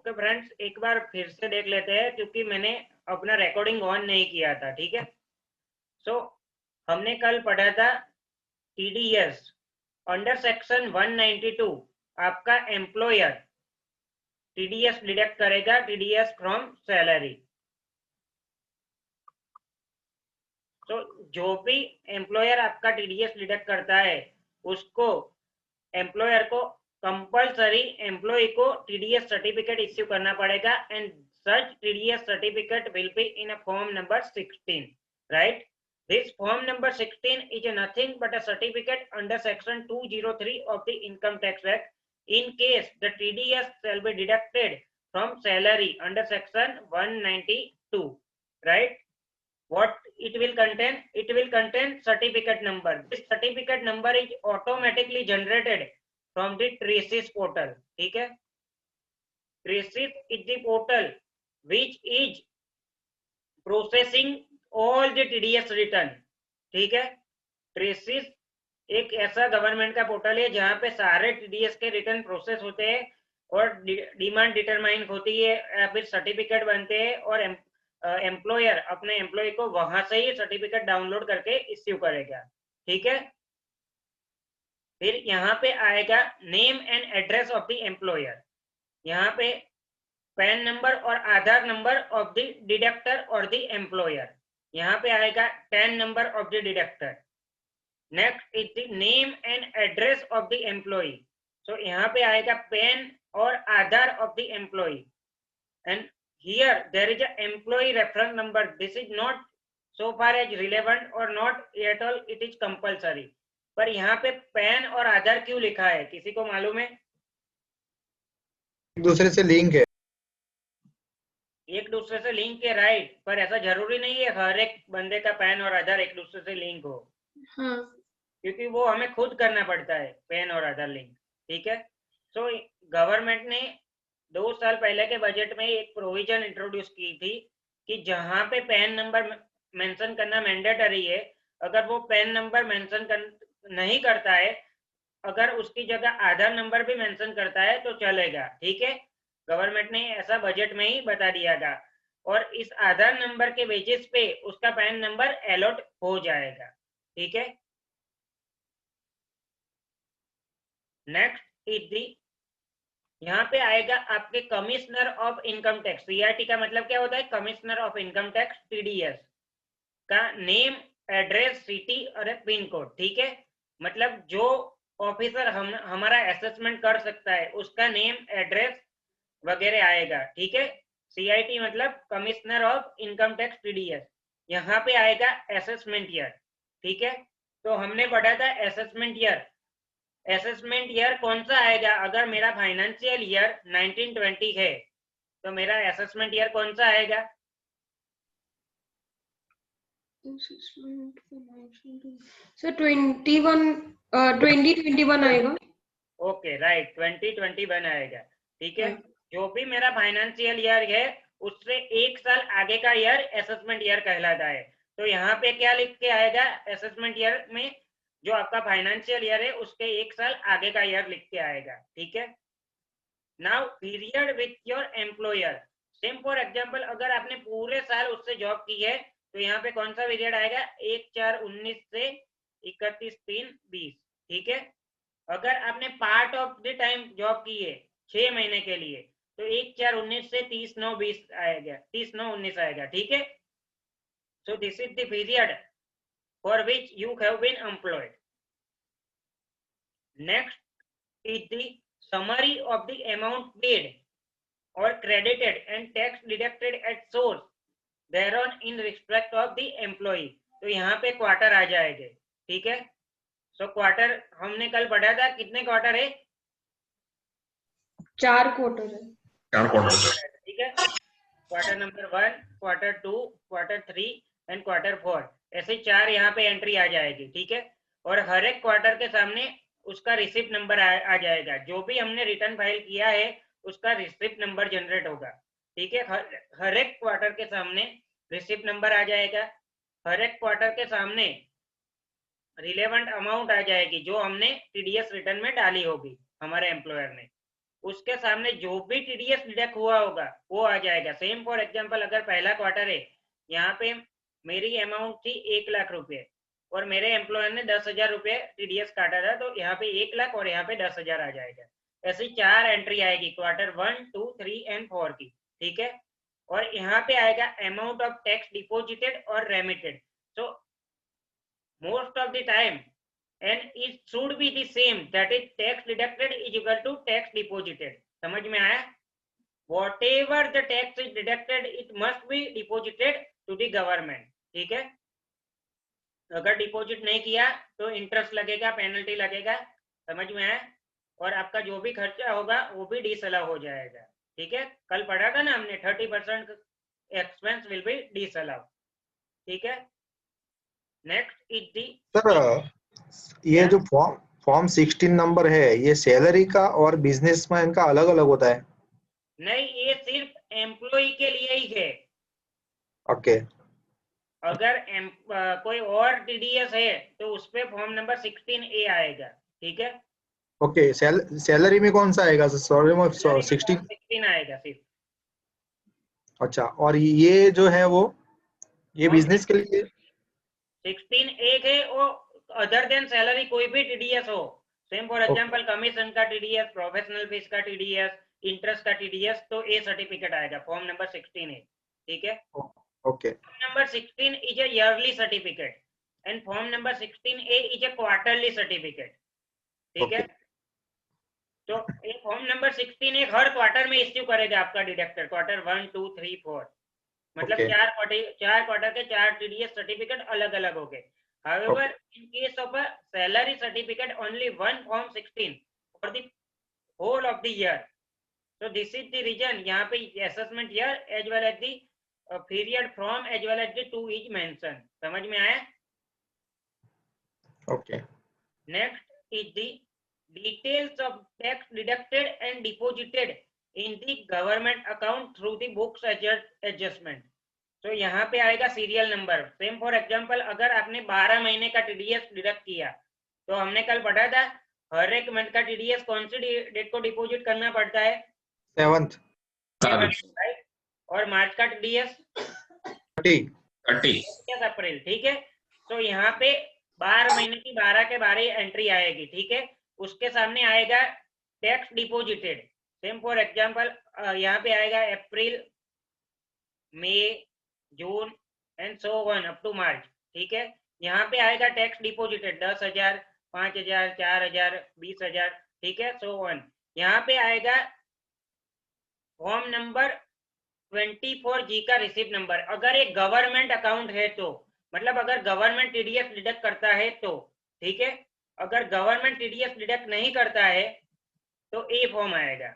Okay friends, एक बार फिर से देख लेते हैं क्योंकि मैंने अपना रिकॉर्डिंग ऑन नहीं किया था। ठीक है, सो हमने कल पढ़ा था टीडीएस अंडर सेक्शन 192। आपका एम्प्लॉयर टीडीएस डिडक्ट करेगा, टीडीएस फ्रॉम सैलरी। तो जो भी एम्प्लॉयर आपका टीडीएस डिडक्ट करता है उसको एम्प्लॉयर को कंपलसरी एम्प्लॉय को टीडीएस सर्टिफिकेट इश्यू करना पड़ेगा and such TDS certificate will be in a form number 16, right? This form number 16 is nothing but a certificate under section 203 of the Income Tax Act in case the TDS shall be deducted from salary under section 192, right? What it will contain? It will contain certificate number. This certificate number is automatically generated from the TRACES portal. ठीक है, TRACES is the portal which is processing all the TDS return. ठीक है, TRACES एक ऐसा government का portal है जहां पे सारे टीडीएस के रिटर्न प्रोसेस होते हैं और डिमांड डिटरमाइन होती है या फिर सर्टिफिकेट बनते हैं और एम्प्लॉयर अपने एम्प्लॉय को वहां से ही सर्टिफिकेट डाउनलोड करके इश्यू करेगा। ठीक है, फिर यहाँ पे आएगा name and address of the employer. यहाँ पे पैन नंबर और Aadhaar number of the deductor और द एम्प्लॉयर। यहाँ पे आएगा PAN number of the deductor. Next is the name and address of the employee. So यहाँ पे आएगा पैन और Aadhaar of the employee and here there is a employee reference number. This is not so far as relevant or not at all, it is compulsory. पर यहाँ पे pan और आधार क्यों लिखा है, किसी को मालूम है? एक दूसरे से लिंक है। एक दूसरे से लिंक है, राइट, पर ऐसा जरूरी नहीं है हर एक बंदे का पैन और आधार एक दूसरे से लिंक हो। हाँ, क्योंकि वो हमें खुद करना पड़ता है पैन और आधार लिंक। ठीक है, सो गवर्नमेंट ने 2 साल पहले के बजट में एक प्रोविजन इंट्रोड्यूस की थी कि जहां पे पैन नंबर मेंशन करना मैंडेटरी है, अगर वो पैन नंबर मेंशन नहीं करता है, अगर उसकी जगह आधार नंबर भी मेंशन करता है तो चलेगा। ठीक है, गवर्नमेंट ने ऐसा बजट में ही बता दिया था और इस आधार नंबर के बेसिस पे उसका पैन नंबर अलॉट हो जाएगा। ठीक है, नेक्स्ट इज दी, यहाँ पे आएगा आपके commissioner of income tax. CRT का मतलब क्या होता है? Commissioner of income tax. TDS का नेम, एड्रेस, सिटी और पिन कोड। ठीक है, मतलब जो ऑफिसर हमारा असेसमेंट कर सकता है उसका नेम, एड्रेस वगैरह आएगा। ठीक है, सीआईटी मतलब commissioner of income tax TDS. यहाँ पे आएगा असेसमेंट ईयर। ठीक है, तो हमने पढ़ा था असेसमेंट ईयर। असेसमेंट ईयर कौन सा आएगा? अगर मेरा फाइनेंशियल ईयर 1920 है तो मेरा असेसमेंट ईयर कौन सा आएगा? सर 2021 आएगा। ओके, राइट, 2021 आएगा। ठीक है, जो भी मेरा फाइनेंशियल ईयर है उससे 1 साल आगे का ईयर असेसमेंट ईयर कहलाता है। तो यहाँ पे क्या लिख के आएगा? असेसमेंट ईयर में जो आपका फाइनेंशियल ईयर है उसके 1 साल आगे का ईयर लिख के आएगा। ठीक है, now period with your employer. Same for example, अगर आपने पूरे साल उससे जॉब की है तो यहाँ पे कौन सा पीरियड आएगा? 1/4/19 से 31/3/20। ठीक है, अगर आपने part of the time job की है 6 महीने के लिए तो 1/4/19 से 30/9/20 आएगा, 30/9/19 आएगा। ठीक है, so this is the period for which you have been employed. Next is the summary of the amount paid or credited and tax deducted at source thereon in respect of the employee. तो यहाँ पे quarter आ जाएंगे। ठीक है, so quarter हमने कल पढ़ा था, कितने क्वार्टर है? 4 क्वार्टर है। 4 क्वार्टर। ठीक है, quarter number 1, quarter 2, quarter 3 and quarter 4, ऐसे 4 यहाँ पे एंट्री आ जाएगी। ठीक है, और हर एक क्वार्टर के सामने उसका रिसिप्ट नंबर आ जाएगा। जो भी हमने रिटर्न फाइल किया है उसका रिसिप्ट नंबर जनरेट होगा। ठीक है, हर एक क्वार्टर के सामने रिसिप्ट नंबर आ जाएगा। हर एक क्वार्टर के सामने रिलेवेंट अमाउंट आ जाएगी जो हमने टीडीएस रिटर्न में डाली होगी हमारे एम्प्लॉयर ने। उसके सामने जो भी टीडीएस डिडक्ट हुआ होगा वो आ जाएगा। सेम फॉर एग्जांपल, अगर पहला क्वार्टर है, यहाँ पे मेरी अमाउंट थी 1,00,000 रुपए और मेरे एम्प्लॉयर ने 10,000 रुपए टीडीएस काटा था, तो यहाँ पे 1,00,000 और यहाँ पे 10,000 आ जाएगा। ऐसी 4 एंट्री आएगी क्वार्टर 1, 2, 3 एंड 4 की, ठीक है। और यहाँ पे आएगा अमाउंट ऑफ टैक्स डिपॉजिटेड और remitted. So most of the time and it should be the same, that is tax deducted is equal to tax deposited। समझ में आया? whatever the tax is deducted it must be deposited to the government, ठीक है। अगर deposit नहीं किया तो interest लगेगा, पेनल्टी लगेगा, समझ में आया? और आपका जो भी खर्चा होगा वो भी डिसअलाउ हो जाएगा, ठीक है। कल पढ़ा था ना हमने 30% एक्सपेंस विल बी डिसअलाउ, ठीक है। नेक्स्ट इज दी सर ये जो फॉर्म 16 नंबर है, ये सैलरी का और बिजनेसमैन का अलग अलग होता है? नहीं, ये सिर्फ एम्प्लॉय के लिए ही है। ओके। अगर कोई और टीडीएस है तो उस पे फॉर्म नंबर 16A आएगा, ठीक है। ओके, सैलरी में कौन सा आएगा? सॉरी, 16 16 आएगा सिर्फ। अच्छा, और ये जो है वो ये बिजनेस के लिए 16A है, वो अदर देन सैलरी कोई भी टीडीएस हो। सेम फॉर एग्जांपल कमीशन का टीडीएस, प्रोफेशनल फीस का टीडीएस, इंटरेस्ट का टीडीएस, तो ए सर्टिफिकेट आएगा फॉर्म नंबर 16A, ठीक है। Okay. Form number 16 is a yearly certificate and form number 16A is a quarterly certificate, ठीक है। तो ये फॉर्म नंबर 16 हर क्वार्टर में इश्यू करेगा आपका डिडक्टर, क्वार्टर 1, 2, 3, 4, मतलब Okay. 4 क्वार्टर के 4 टीडीएस सर्टिफिकेट अलग अलग हो गए। However, in case of a salary certificate, only one form 16 for the whole of the year. So this is the reason यहाँ पे assessment year as well as the period from as well as the to is mentioned। समझ में आया? Okay. Next is the details of tax deducted and deposited in the government account through the books adjustment। तो यहाँ पे आएगा serial number. Same for example, अगर आपने 12 महीने का टीडीएस डिडक्ट किया तो हमने कल पढ़ा था हर एक मंथ का टीडीएस कौन सी डेट को डिपॉजिट करना पड़ता है? 7th, right. और मार्च का टीडीएस 30 अप्रैल, ठीक है। तो यहाँ पे 12 महीने की 12 के 12 एंट्री आएगी, ठीक है। उसके सामने आएगा tax deposited. Same for example यहाँ पे आएगा April, May, June and so on up to March, ठीक है। यहाँ पे आएगा टैक्स डिपॉजिटेड 10,000, 5,000, 4,000, 20,000, ठीक है, सो ऑन। यहाँ पे आएगा फॉर्म नंबर 24G का रिसीप्ट नंबर। अगर एक गवर्नमेंट अकाउंट है तो, मतलब अगर गवर्नमेंट टीडीएस डिडक्ट करता है तो, ठीक है। अगर गवर्नमेंट टीडीएस डिडक्ट नहीं करता है तो ए फॉर्म आएगा।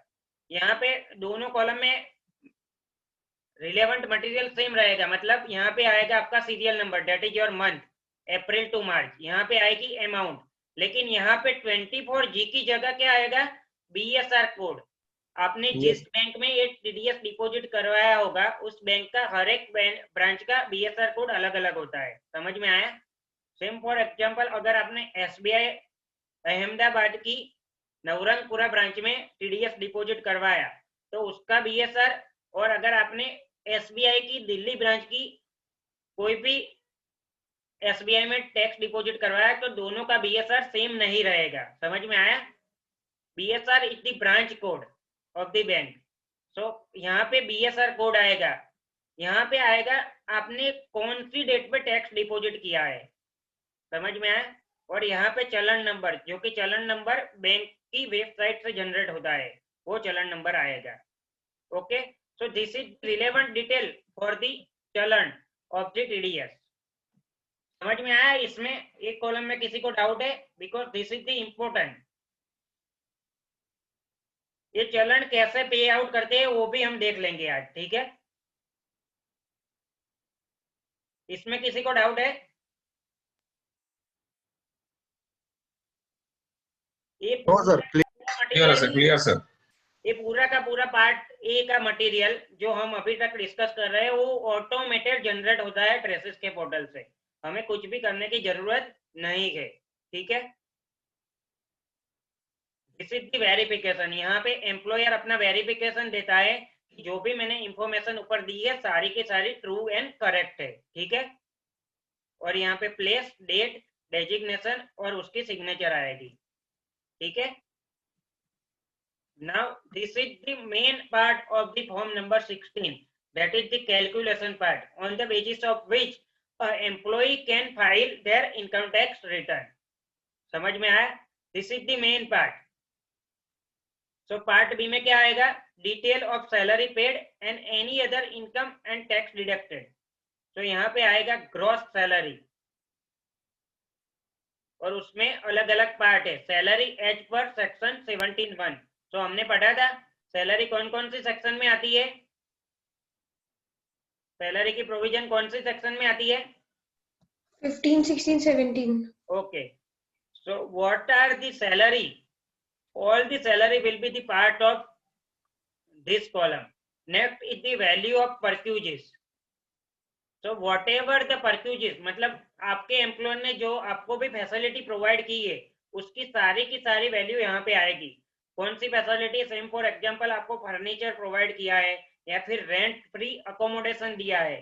यहाँ पे दोनों कॉलम में रिलेवेंट मटेरियल सेम रहेगा, मतलब यहाँ पे आएगा आपका serial number, date is your month, April to March. यहाँ पे आएगी अमाउंट, लेकिन यहाँ पे 24G की जगह क्या आएगा? BSR code. आपने जिस बैंक में ये टीडीएस डिपॉजिट करवाया होगा उस बैंक का हर एक ब्रांच का बीएसआर कोड अलग अलग होता है। समझ में आया? सेम फॉर एग्जांपल, अगर आपने एसबीआई अहमदाबाद की नवरंगपुरा ब्रांच में टीडीएस डिपॉजिट करवाया तो उसका बीएसआर, और अगर आपने एसबीआई की दिल्ली ब्रांच की कोई भी एसबीआई में टैक्स डिपॉजिट करवाया तो दोनों का बीएसआर सेम नहीं रहेगा। समझ में आया? BSR is the branch code of the bank. So यहाँ पे बीएसआर कोड आएगा, यहाँ पे आएगा आपने कौन सी डेट पे टैक्स डिपॉजिट किया है। समझ में आया? और यहाँ पे चलन नंबर, जो कि चलन नंबर बैंक की वेबसाइट से जनरेट होता है, वो चलन नंबर आएगा। Okay, so this is relevant detail for the चलन of the TDS। समझ में आया? इसमें एक कॉलम में किसी को डाउट है? Because this is the important. ये चलन कैसे पे आउट करते हैं वो भी हम देख लेंगे आज, ठीक है। इसमें किसी को डाउट है? ये क्लियर सर। ये पूरा का पूरा पार्ट ए का मटेरियल जो हम अभी तक डिस्कस कर रहे हैं वो ऑटोमेटेड जनरेट होता है ट्रेसिस के पोर्टल से, हमें कुछ भी करने की जरूरत नहीं है, ठीक है। This is the verification. यहाँ पे एम्प्लॉयर अपना वेरिफिकेशन देता है कि जो भी मैंने इंफॉर्मेशन ऊपर दी है सारी की सारी ट्रू एंड करेक्ट है, ठीक है। और यहाँ पे प्लेस, डेट, डेजिग्नेशन और उसकी सिग्नेचर आएगी, ठीक है। Now this is the main part of the form number 16, that is the calculation part on the basis of which employee can file their income tax return. समझ में आया? This is the main part. So part B में क्या आएगा? Detail of salary paid and any other income and tax deducted. तो यहाँ पे आएगा ग्रॉस सैलरी और उसमें अलग अलग पार्ट है। Salary as per section 17(1). तो हमने पढ़ा था सैलरी कौन कौन सी सेक्शन में आती है, सैलरी की प्रोविजन कौन सी सेक्शन में आती है? 15, 16, 17. Okay, so what are the salary? All the salary will be the part of this column. Next is the value of purchases. So whatever the purchases, मतलब आपके एम्प्लॉयर ने जो आपको भी फैसिलिटी प्रोवाइड की है उसकी सारी वैल्यू यहाँ पे आएगी। कौन सी फैसिलिटी? सेम फॉर एग्जांपल आपको फर्नीचर प्रोवाइड किया है या फिर रेंट फ्री अकोमोडेशन दिया है,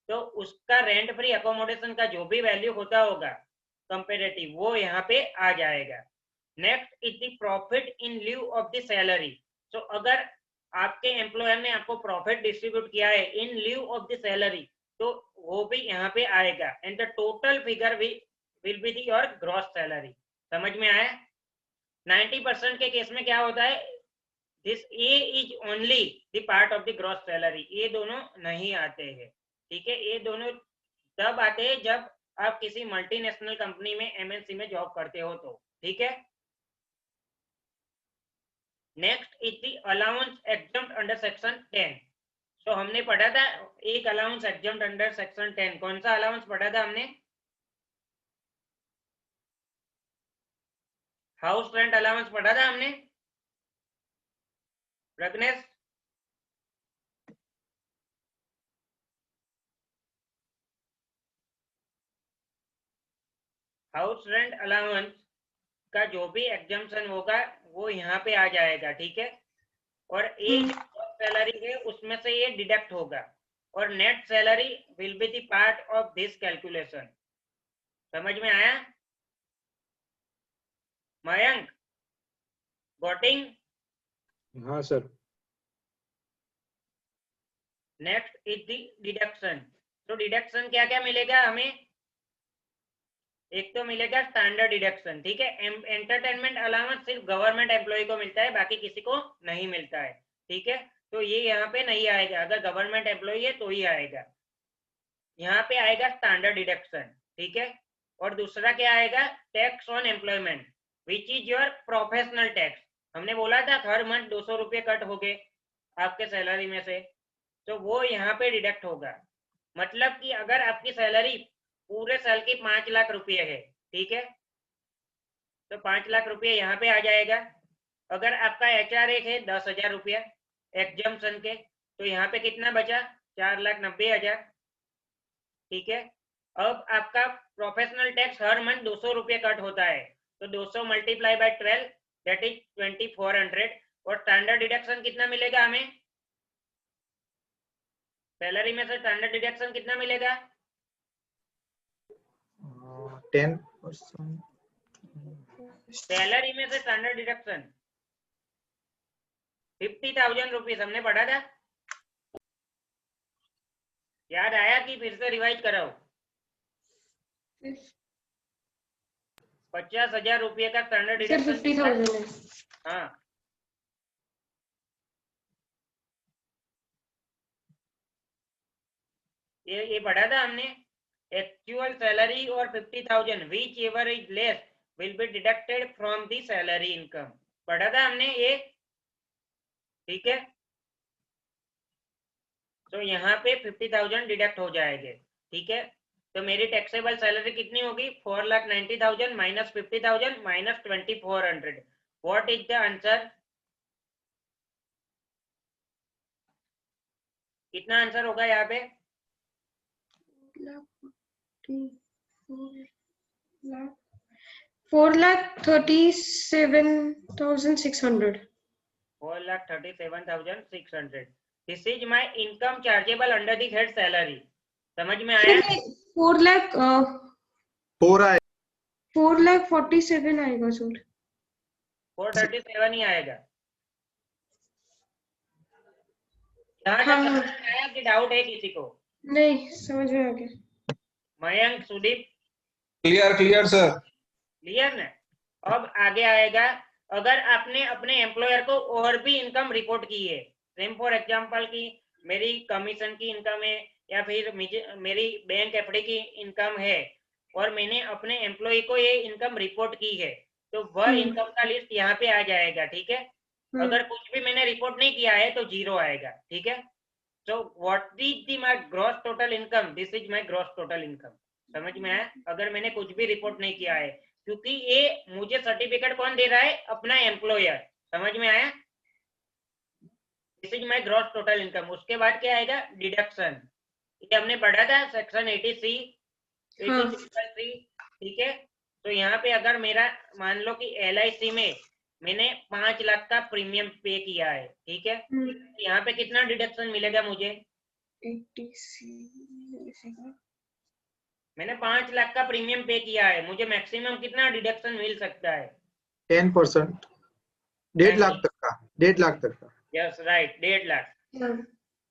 तो उसका रेंट फ्री अकोमोडेशन का जो भी वैल्यू होता होगा कंपेरेटिव, वो यहाँ पे आ जाएगा। Next is the profit in lieu of the salary. तो अगर आपके एम्प्लॉयर ने आपको प्रॉफिट डिस्ट्रीब्यूट किया है इन ल्यू ऑफ द सैलरी, तो वो भी यहाँ पे आएगा। And the total figure will be the your gross salary. समझ में आया? 90% के केस में क्या होता है, this A is only the part of the gross salary, ये दोनों नहीं आते हैं, ठीक है। ये दोनों तब आते हैं जब आप किसी मल्टीनेशनल कंपनी में एमएनसी में जॉब करते हो तो, ठीक है। Next is the allowance exempt under section 10। तो हमने पढ़ा था एक अलाउंस एग्जम्प्ट अंडर सेक्शन 10। कौन सा अलाउंस पढ़ा था हमने? हाउस रेंट अलाउंस पढ़ा था हमने, प्रग्नेश? हाउस रेंट अलाउंस का जो भी एग्जम्पशन होगा वो यहाँ पे आ जाएगा, ठीक है। और एक सैलरी है उसमें से ये डिडक्ट होगा और net salary will be the part of this calculation. समझ में आया मयंक? गॉटिंग? हाँ sir. Next is the deduction. तो डिडक्शन क्या क्या मिलेगा हमें? एक तो मिलेगा स्टैंडर्ड डिडक्शन, ठीक है। एंटरटेनमेंट अलाउंस सिर्फ गवर्नमेंट एम्प्लॉय को मिलता है, बाकी किसी को नहीं मिलता है, ठीक है। तो ये यहाँ पे नहीं आएगा, अगर गवर्नमेंट एम्प्लॉय है तो ही आएगा। यहाँ पे आएगा स्टैंडर्ड डिडक्शन, ठीक है। और दूसरा क्या आएगा? Tax on employment which is your professional tax. हमने बोला था हर मंथ 200 रुपये कट हो गए आपके सैलरी में से, तो वो यहाँ पे डिडक्ट होगा। मतलब कि अगर आपकी सैलरी पूरे साल की 5 लाख रुपये है, ठीक है, तो 5 लाख रुपये यहाँ पे आ जाएगा। अगर आपका HRA है 10,000 रुपया एग्जम्पशन के, तो यहाँ पे कितना बचा? 4,90,000, ठीक है। अब आपका प्रोफेशनल टैक्स हर मंथ 200 रुपये कट होता है, तो 200 मल्टीप्लाई बाय 12 दैट इज 2400। और स्टैंडर्ड डिडक्शन कितना मिलेगा हमें? सैलरी में से स्टैंडर्ड डिडक्शन कितना मिलेगा? 10%। सैलरी में से स्टैंडर्ड डिडक्शन 50,000 रुपीज हमने पढ़ा था, याद आया कि फिर से रिवाइज कराओ? 50,000 रुपये का स्टैंडर्ड सर डिडक्शन 50,000 है। हाँ, ये पढ़ा था हमने। एक्चुअल सैलरी और 50,000 which ever is less will be deducted from the salary income, पढ़ा था हमने ये, ठीक है। तो यहाँ पे 50,000 डिडक्ट हो जाएंगे, ठीक है। तो मेरी टैक्सेबल सैलरी कितनी होगी? 4,90,000 minus 50,000 minus 2400। What is the answer? कितना आंसर होगा यहाँ पे? 4,44,00,000 4,37,600. 4,37,600. This is my income chargeable under the head salary. समझ में आया? 4,47 आएगा सर. 437 ही आएगा. यहाँ तक हाँ. समझ में आया कि डाउट है किसी को? नहीं, समझ में आ गया. Mayank, Sudeep, Clear, sir. Clear ना? अब आगे आएगा, अगर आपने अपने एम्प्लॉयर को और भी इनकम रिपोर्ट की है, सेम फॉर एग्जांपल की मेरी कमीशन की इनकम है या फिर मेरी बैंक एफडी की इनकम है और मैंने अपने एम्प्लॉय को ये इनकम रिपोर्ट की है, तो वह इनकम का लिस्ट यहाँ पे आ जाएगा. ठीक है? अगर कुछ भी मैंने रिपोर्ट नहीं किया है तो 0 आएगा. ठीक है? So what is the my gross total income? This is my gross total income. समझ में आया? अगर मैंने कुछ भी रिपोर्ट नहीं किया है, क्योंकि ये मुझे सर्टिफिकेट कौन दे रहा है? अपना एम्प्लॉयर. समझ में आया? This is my gross total income. उसके बाद क्या आएगा? डिडक्शन. ये हमने पढ़ा था सेक्शन 80C. ठीक है? तो यहाँ पे अगर मेरा मान लो कि LIC में मैंने 5 लाख का प्रीमियम पे किया है. ठीक है? यहाँ पे कितना डिडक्शन मिलेगा मुझे? 80C. मैंने 5 लाख का प्रीमियम पे किया है, मुझे मैक्सिमम कितना डिडक्शन मिल सकता है? 10%. 1.5 लाख तक का. 1.5 लाख तक का. Yes right, 1.5 lakh.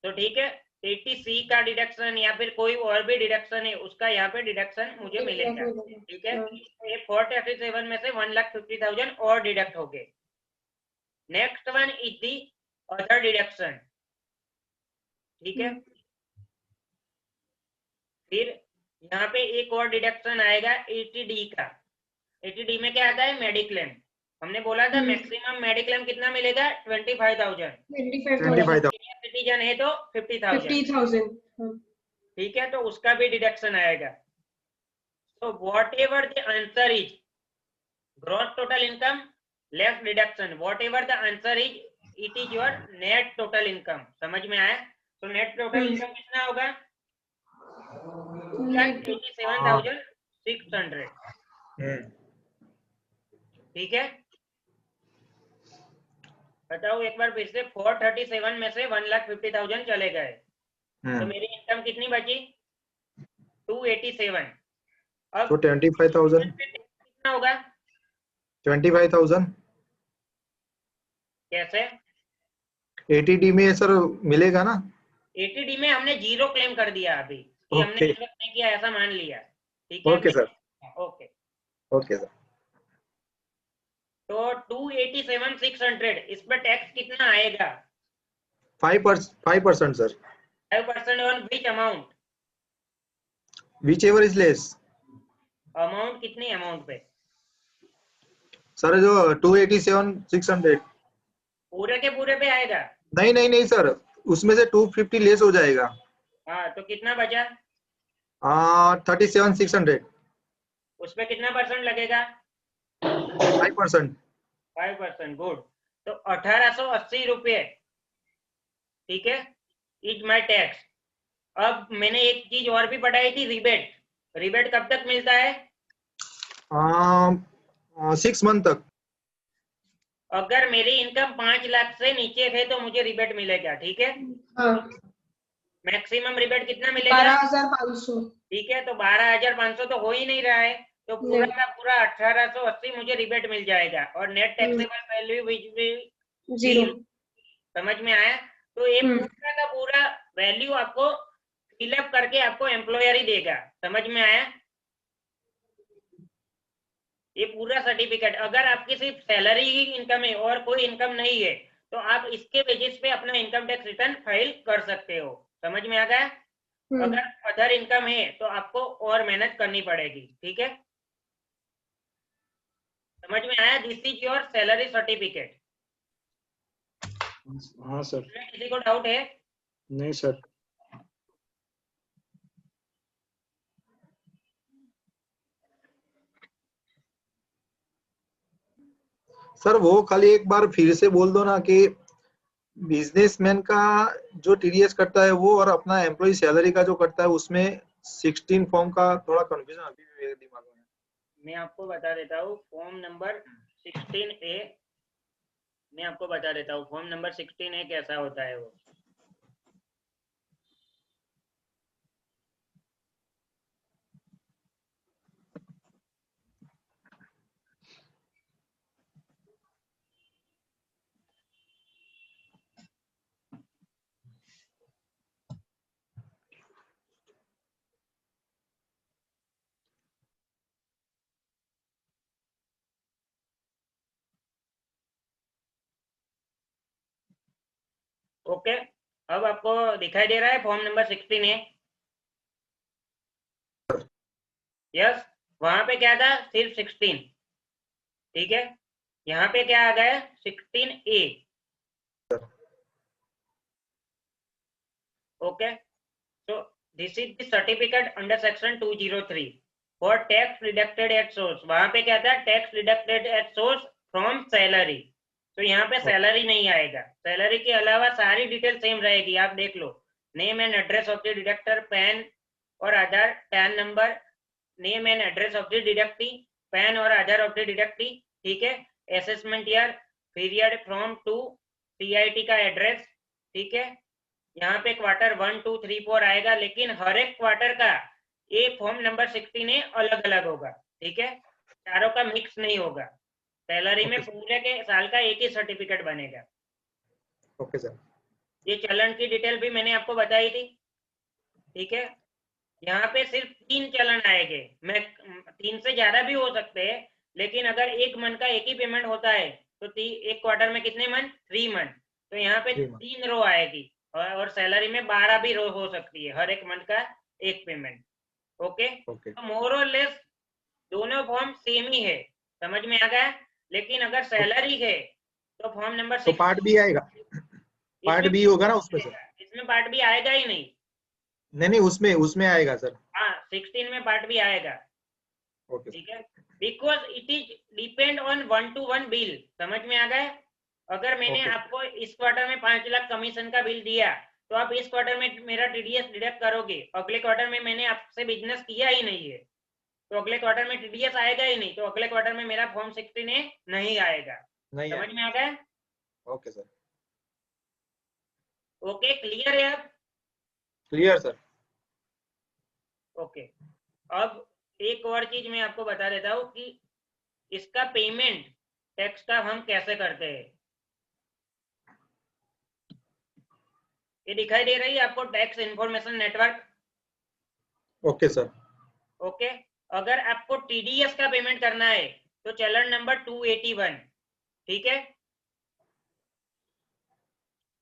तो ठीक है, 80C का डिडक्शन या फिर कोई और भी डिडक्शन है उसका यहाँ पे डिडक्शन मुझे मिलेगा. ठीक है? तो ये 437 में से 1,50,000 और डिडक्ट हो गए. Next one is the other deduction. ठीक है? फिर यहाँ पे एक और डिडक्शन आएगा ATD का. ATD में क्या आता है? मेडिक्लेम. हमने बोला था मैक्सिमम मेडिक्लेम कितना मिलेगा? 25,000. 25,000. सिटीजन है तो 50,000. 50,000. ठीक है? तो उसका भी डिडक्शन आएगा. तो what ever the answer is gross total income less deduction, what ever the answer is, it is your net total income. समझ में आया? तो नेट टोटल इनकम कितना होगा? 87,600. ठीक है? बताओ एक बार फिर से. 437 में से 1,50,000 चले गए, तो मेरी इनकम कितनी बची? 287. अब तो 25,000. कितना होगा? 25,000. कैसे? ATD में सर मिलेगा ना? ATD में हमने 0 क्लेम कर दिया अभी कि हमने इन्वेस्ट नहीं किया, ऐसा मान लिया. ठीक है? Okay sir. Okay. Okay sir. तो 287,600, इस पर टैक्स कितना आएगा? 5% sir. 5% on which amount? Whichever is less. Amount कितनी अमाउंट पे? सर जो 287,600. पूरे के पूरे पे आएगा? नहीं सर, उसमें से 250 लेस हो जाएगा. हाँ, तो कितना बचा? 37,600. उस पे कितना परसेंट लगेगा? 5%. 5%. गुड. तो 1,880 रुपये. ठीक है? Is my tax. अब मैंने एक चीज और भी पढ़ाई थी, रिबेट. रिबेट कब तक मिलता है? 6 मंथ तक. अगर मेरी इनकम 5 लाख से नीचे है तो मुझे रिबेट मिलेगा. ठीक है? मैक्सिमम रिबेट कितना मिलेगा? 12,500. ठीक है? तो 12,500 तो हो ही नहीं रहा है, तो पूरा का पूरा 1,880 मुझे रिबेट मिल जाएगा और net taxable value which will 0. समझ में आया? तो ये पूरा का पूरा वैल्यू आपको फिलअप करके आपको एम्प्लॉयर ही देगा. समझ में आया? ये पूरा सर्टिफिकेट. अगर आपकी सिर्फ सैलरी ही इनकम है और कोई इनकम नहीं है तो आप इसके बेसिस पे अपना इनकम टैक्स रिटर्न फाइल कर सकते हो. समझ में आ गया? अगर अदर इनकम है तो आपको और मेहनत करनी पड़ेगी. ठीक है? समझ में आया? This is your salary certificate. हाँ सर. किसी को डाउट है? नहीं सर. सर वो खाली एक बार फिर से बोल दो ना कि बिजनेसमैन का जो TDS कटता है वो और अपना एम्प्लॉय सैलरी का जो कटता है उसमें 16 फॉर्म का थोड़ा कंफ्यूजन अभी भी मेरे दिमाग में है. मैं आपको बता देता हूँ फॉर्म नंबर 16A। मैं आपको बता देता हूँ फॉर्म नंबर 16A कैसा होता है वो। ओके, अब आपको दिखाई दे रहा है फॉर्म नंबर 16A? यस, वहां पे क्या था, सिर्फ 16, ठीक है। यहाँ पे क्या आ गया, 16A। Okay, so this is the certificate under section 203 for tax deducted at source। वहां पे क्या था, tax deducted at source from salary। तो यहाँ पे सैलरी नहीं आएगा, सैलरी के अलावा सारी डिटेल सेम रहेगी। आप देख लो, name and address of the deductor, PAN और Aadhaar, PAN number, name and address of the deductee, PAN और आधार ऑफ द डिडक्टी, ठीक है। Assessment year, period from to, CIT का एड्रेस, ठीक है। यहाँ पे क्वार्टर 1, 2, 3, 4 आएगा, लेकिन हर एक क्वार्टर का ये फॉर्म नंबर 16A अलग अलग होगा, ठीक है। चारों का मिक्स नहीं होगा। सैलरी में पूरे के साल का एक ही सर्टिफिकेट बनेगा। Okay sir. ये चलन की डिटेल भी मैंने आपको बताई थी, ठीक है। यहाँ पे सिर्फ 3 चलन आएंगे, मैं 3 से ज्यादा भी हो सकते हैं, लेकिन अगर एक मंथ का एक ही पेमेंट होता है तो एक क्वार्टर में कितने मंथ, 3 मंथ। तो यहाँ पे 3 रो आएगी और सैलरी में 12 भी रो हो सकती है, हर एक मंथ का एक पेमेंट। ओके, तो मोर और लेस दोनों फॉर्म सेम ही है, समझ में आ गया। लेकिन अगर सैलरी है तो फॉर्म नंबर 6 पार्ट बी आएगा, पार्ट बी होगा ना उसमें सर? इसमें पार्ट बी आएगा ही नहीं। नहीं, उसमें आएगा सर। हाँ, 16 में पार्ट बी आएगा, ठीक है। Because it is depend on 1-to-1 bill, समझ में आ गया। अगर मैंने आपको इस क्वार्टर में 5 लाख कमीशन का बिल दिया, तो आप इस क्वार्टर में मेरा टीडीएस डिडक्ट करोगे। अगले क्वार्टर में मैंने आपसे बिजनेस किया ही नहीं है, तो अगले क्वार्टर में टीडीएस आएगा ही नहीं, तो अगले क्वार्टर में मेरा फॉर्म 16A नहीं आएगा। समझ में आ गया? Okay sir. ओके, क्लियर है अब? Clear sir. ओके, अब एक और चीज मैं आपको बता देता हूँ कि इसका पेमेंट टैक्स का हम कैसे करते हैं। ये दिखाई दे रही है आपको, tax information network? Okay sir. Okay, अगर आपको टीडीएस का पेमेंट करना है तो चलन नंबर 281, ठीक है।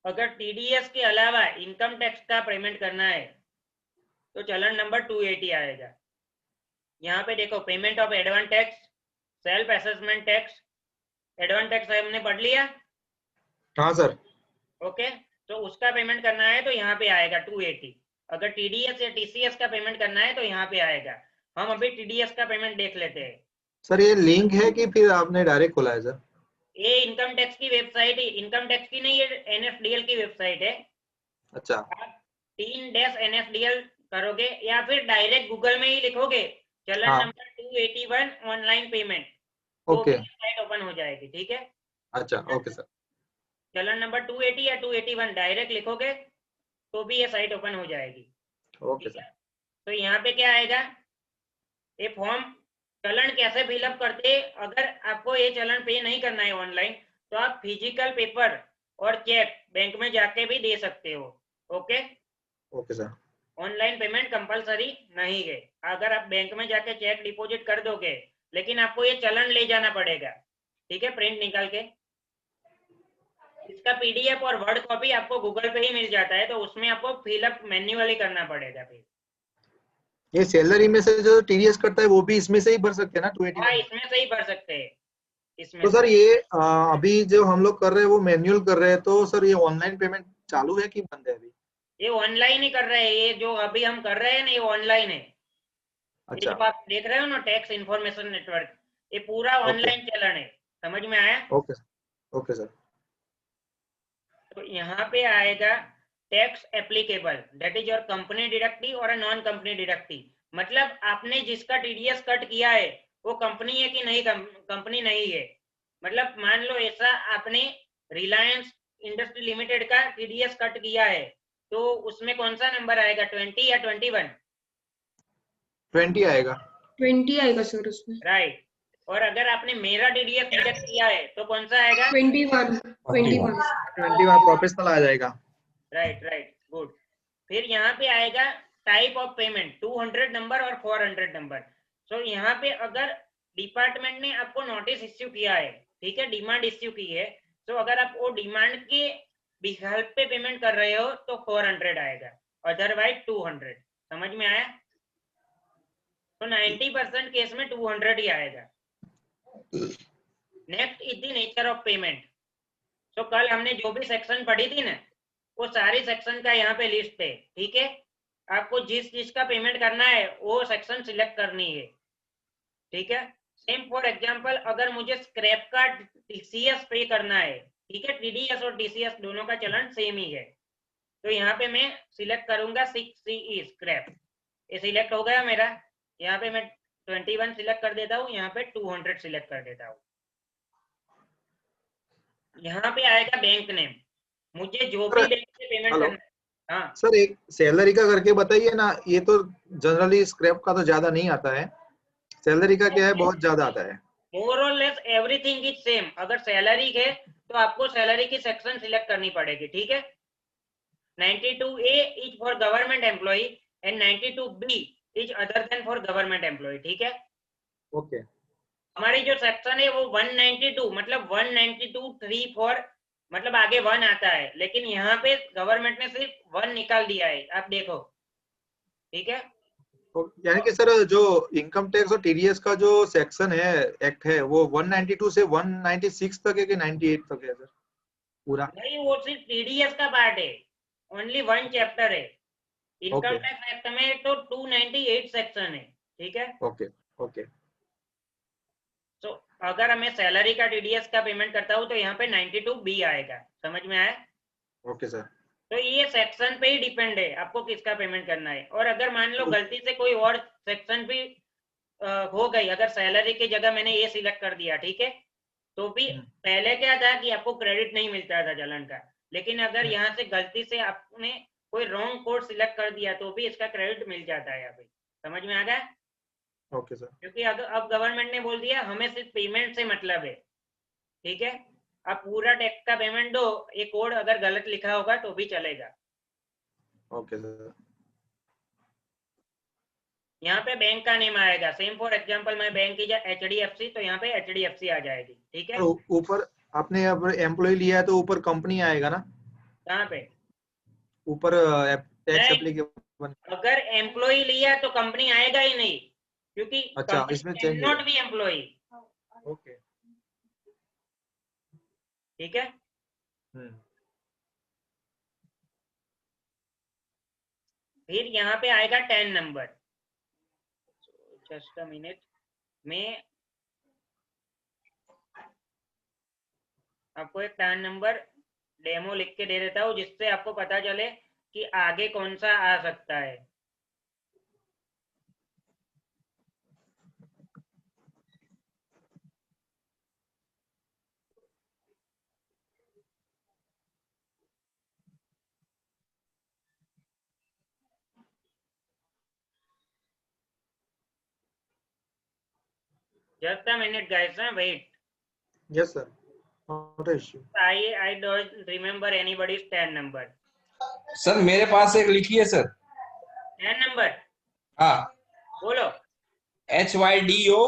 अगर टीडीएस के अलावा इनकम टैक्स का पेमेंट करना है तो चलन नंबर 280 आएगा। यहाँ पे देखो, payment of advance tax, self assessment tax, advance tax हमने पढ़ लिया। हाँ सर। ओके, तो उसका पेमेंट करना है तो यहाँ पे आएगा 280। अगर टीडीएस या टीसीएस का पेमेंट करना है तो यहाँ पे आएगा। हम अभी टीडीएस का पेमेंट देख लेते हैं। सर ये लिंक है कि फिर आपने डायरेक्ट खोला है सर? ये इनकम टैक्स की वेबसाइट है, इनकम टैक्स की नहीं, ये एनएफडीएल की वेबसाइट है। अच्छा। आप 3-NFDL करोगे या फिर डायरेक्ट गूगल में ही लिखोगे चलन नंबर 281 ऑनलाइन पेमेंट, तो साइट ओपन हो जाएगी, ठीक है। अच्छा, ओके सर। चलन नंबर 280 या 281 डायरेक्ट लिखोगे तो भी ये साइट ओपन हो जाएगी, ओके सर। तो यहाँ पे क्या आएगा, ये फॉर्म चलन कैसे फिलअप करते। अगर आपको ये चलन पे नहीं करना है ऑनलाइन, तो आप फिजिकल पेपर और चेक बैंक में जाके भी दे सकते हो। Okay, okay sir. Online payment compulsory नहीं है। अगर आप बैंक में जाके चेक डिपॉजिट कर दोगे, लेकिन आपको ये चलन ले जाना पड़ेगा, ठीक है, प्रिंट निकाल के। इसका पीडीएफ और वर्ड कॉपी आपको गूगल पे ही मिल जाता है, तो उसमें आपको फिलअप मैन्युअली करना पड़ेगा। फिर ये सैलरी में से जो टीडीएस करता है वो भी इसमें से ही भर सकते हैं ना 280? हाँ, इसमें से ही भर सकते हैं इसमें। तो सर ये अभी जो हम लोग कर रहे हैं वो मैन्युअल कर रहे हैं, तो सर ये ऑनलाइन पेमेंट चालू है कि बंद है अभी? ये ऑनलाइन ही कर रहे हैं, ये जो अभी हम कर रहे हैं ना, ये ऑनलाइन है। अच्छा। ये जो आप देख रहे हो ना, टैक्स इंफॉर्मेशन नेटवर्क, ये पूरा ऑनलाइन चलन है। समझ में आया? Okay, okay sir. तो यहाँ पे आएगा tax applicable, that is your company deductive और नॉन कंपनी डिडक्टिव। मतलब आपने जिसका टीडीएस कट किया है वो कंपनी है कि नहीं, कंपनी नहीं है। मतलब मान लो ऐसा आपने रिलायंस इंडस्ट्री लिमिटेड का टीडीएस कट किया है, तो उसमें कौन सा नंबर आएगा, 20 या 21? 20 आएगा। 20 आएगा सर उसमें। राइट। और अगर आपने मेरा टीडीएस डिडक्ट किया है तो कौन सा आएगा? 21 21 21 प्रोफेशनल आ जाएगा। Right right, good. फिर यहाँ पे आएगा टाइप ऑफ पेमेंट, 200 नंबर और 400 नंबर। सो यहाँ पे अगर डिपार्टमेंट ने आपको नोटिस इश्यू किया है, ठीक है, डिमांड इश्यू की है, तो अगर आप वो डिमांड के बिहाफ पे पेमेंट कर रहे हो तो 400 आएगा, अदरवाइज 200। समझ में आया? तो 90% केस में 200 ही आएगा। Next is the nature of payment. तो कल हमने जो भी सेक्शन पढ़ी थी ना, वो सारी सेक्शन का यहाँ पे लिस्ट है, ठीक है। आपको जिस चीज का पेमेंट करना है वो सेक्शन सिलेक्ट करनी है, ठीक है। सेम फॉर एग्जांपल, अगर मुझे स्क्रैप का टीसीएस पे करना है, ठीक है, टीडीएस और टीसीएस दोनों का चलन सेम ही है, तो यहाँ पे मैं सिलेक्ट करूंगा 6CE स्क्रैप। ये सिलेक्ट हो गया मेरा। यहाँ पे मैं 21 सिलेक्ट कर देता हूँ, यहाँ पे 200 सिलेक्ट कर देता हूँ। यहाँ पे आएगा बैंक नेम, मुझे जो भी बैंक से पेमेंट हेलो। करना है। हाँ सर एक सैलरी का करके बताइए ना, ये तो जनरली स्क्रैप का तो ज्यादा नहीं आता है, सैलरी का क्या है बहुत ज्यादा आता है। मोर और लेस एवरीथिंग इज सेम। अगर सैलरी है तो आपको सैलरी की सेक्शन सिलेक्ट करनी पड़ेगी, ठीक है। 92A is for government employ and 92B is other than for government employ, ठीक है। ओके। हमारी जो सेक्शन है वो 192, मतलब 192(3) फॉर, मतलब आगे 1 आता है, लेकिन यहाँ पे गवर्नमेंट ने सिर्फ 1 निकाल दिया है, आप देखो, ठीक है। यानी कि सर जो इनकम टैक्स और टीडीएस का जो सेक्शन है, एक्ट है, वो 192 से 196 तक है कि 98 तक है सर पूरा? नहीं, वो सिर्फ टीडीएस का पार्ट है, ओनली 1 चैप्टर है। इनकम ओके टैक्स एक्ट में तो 298 सेक्शन है, ठीक है। Okay okay. तो अगर मैं सैलरी का टीडीएस का पेमेंट करता हूँ तो यहाँ पे 92B आएगा। समझ में आया? Okay sir. तो ये सेक्शन पे ही डिपेंड है आपको किसका पेमेंट करना है। और अगर मान लो गलती से कोई और सेक्शन भी हो गई, अगर सैलरी की जगह मैंने ये सिलेक्ट कर दिया, ठीक है, तो भी पहले क्या था कि आपको क्रेडिट नहीं मिलता था चलन का, लेकिन अगर यहाँ से गलती से आपने कोई रॉन्ग कोड सिलेक्ट कर दिया तो भी इसका क्रेडिट मिल जाता है अभी। समझ में आ गया? Okay sir. क्योंकि अब गवर्नमेंट ने बोल दिया हमें सिर्फ पेमेंट से मतलब है, ठीक है। आप पूरा टैक्स का पेमेंट दो, ये कोड अगर गलत लिखा होगा तो भी चलेगा। Okay sir. यहाँ पे बैंक का नेम आएगा, सेम फॉर एग्जांपल मैं बैंक की HDFC, तो यहाँ पे HDFC आ जाएगी, ठीक है। ऊपर आपने अब एम्प्लॉय लिया है तो ऊपर कंपनी आएगा ना? कहाँ पे? ऊपर टैक्स नहीं, एप्लीकेबल। अगर एम्प्लॉय लिया तो कंपनी आएगा ही नहीं, क्योंकि अच्छा, इसमें change can not be employ, okay. ठीक है। फिर यहाँ पे आएगा 10 नंबर। जस्ट अ मिनट, मैं आपको एक 10 नंबर डेमो लिख के दे देता हूँ, जिससे आपको पता चले कि आगे कौन सा आ सकता है। Just a minute, guys. Wait. Yes, sir. Not an issue. I don't remember anybody's 10 number. Sir मेरे पास एक लिखिए सर। 10 नंबर? हाँ बोलो। HYDO।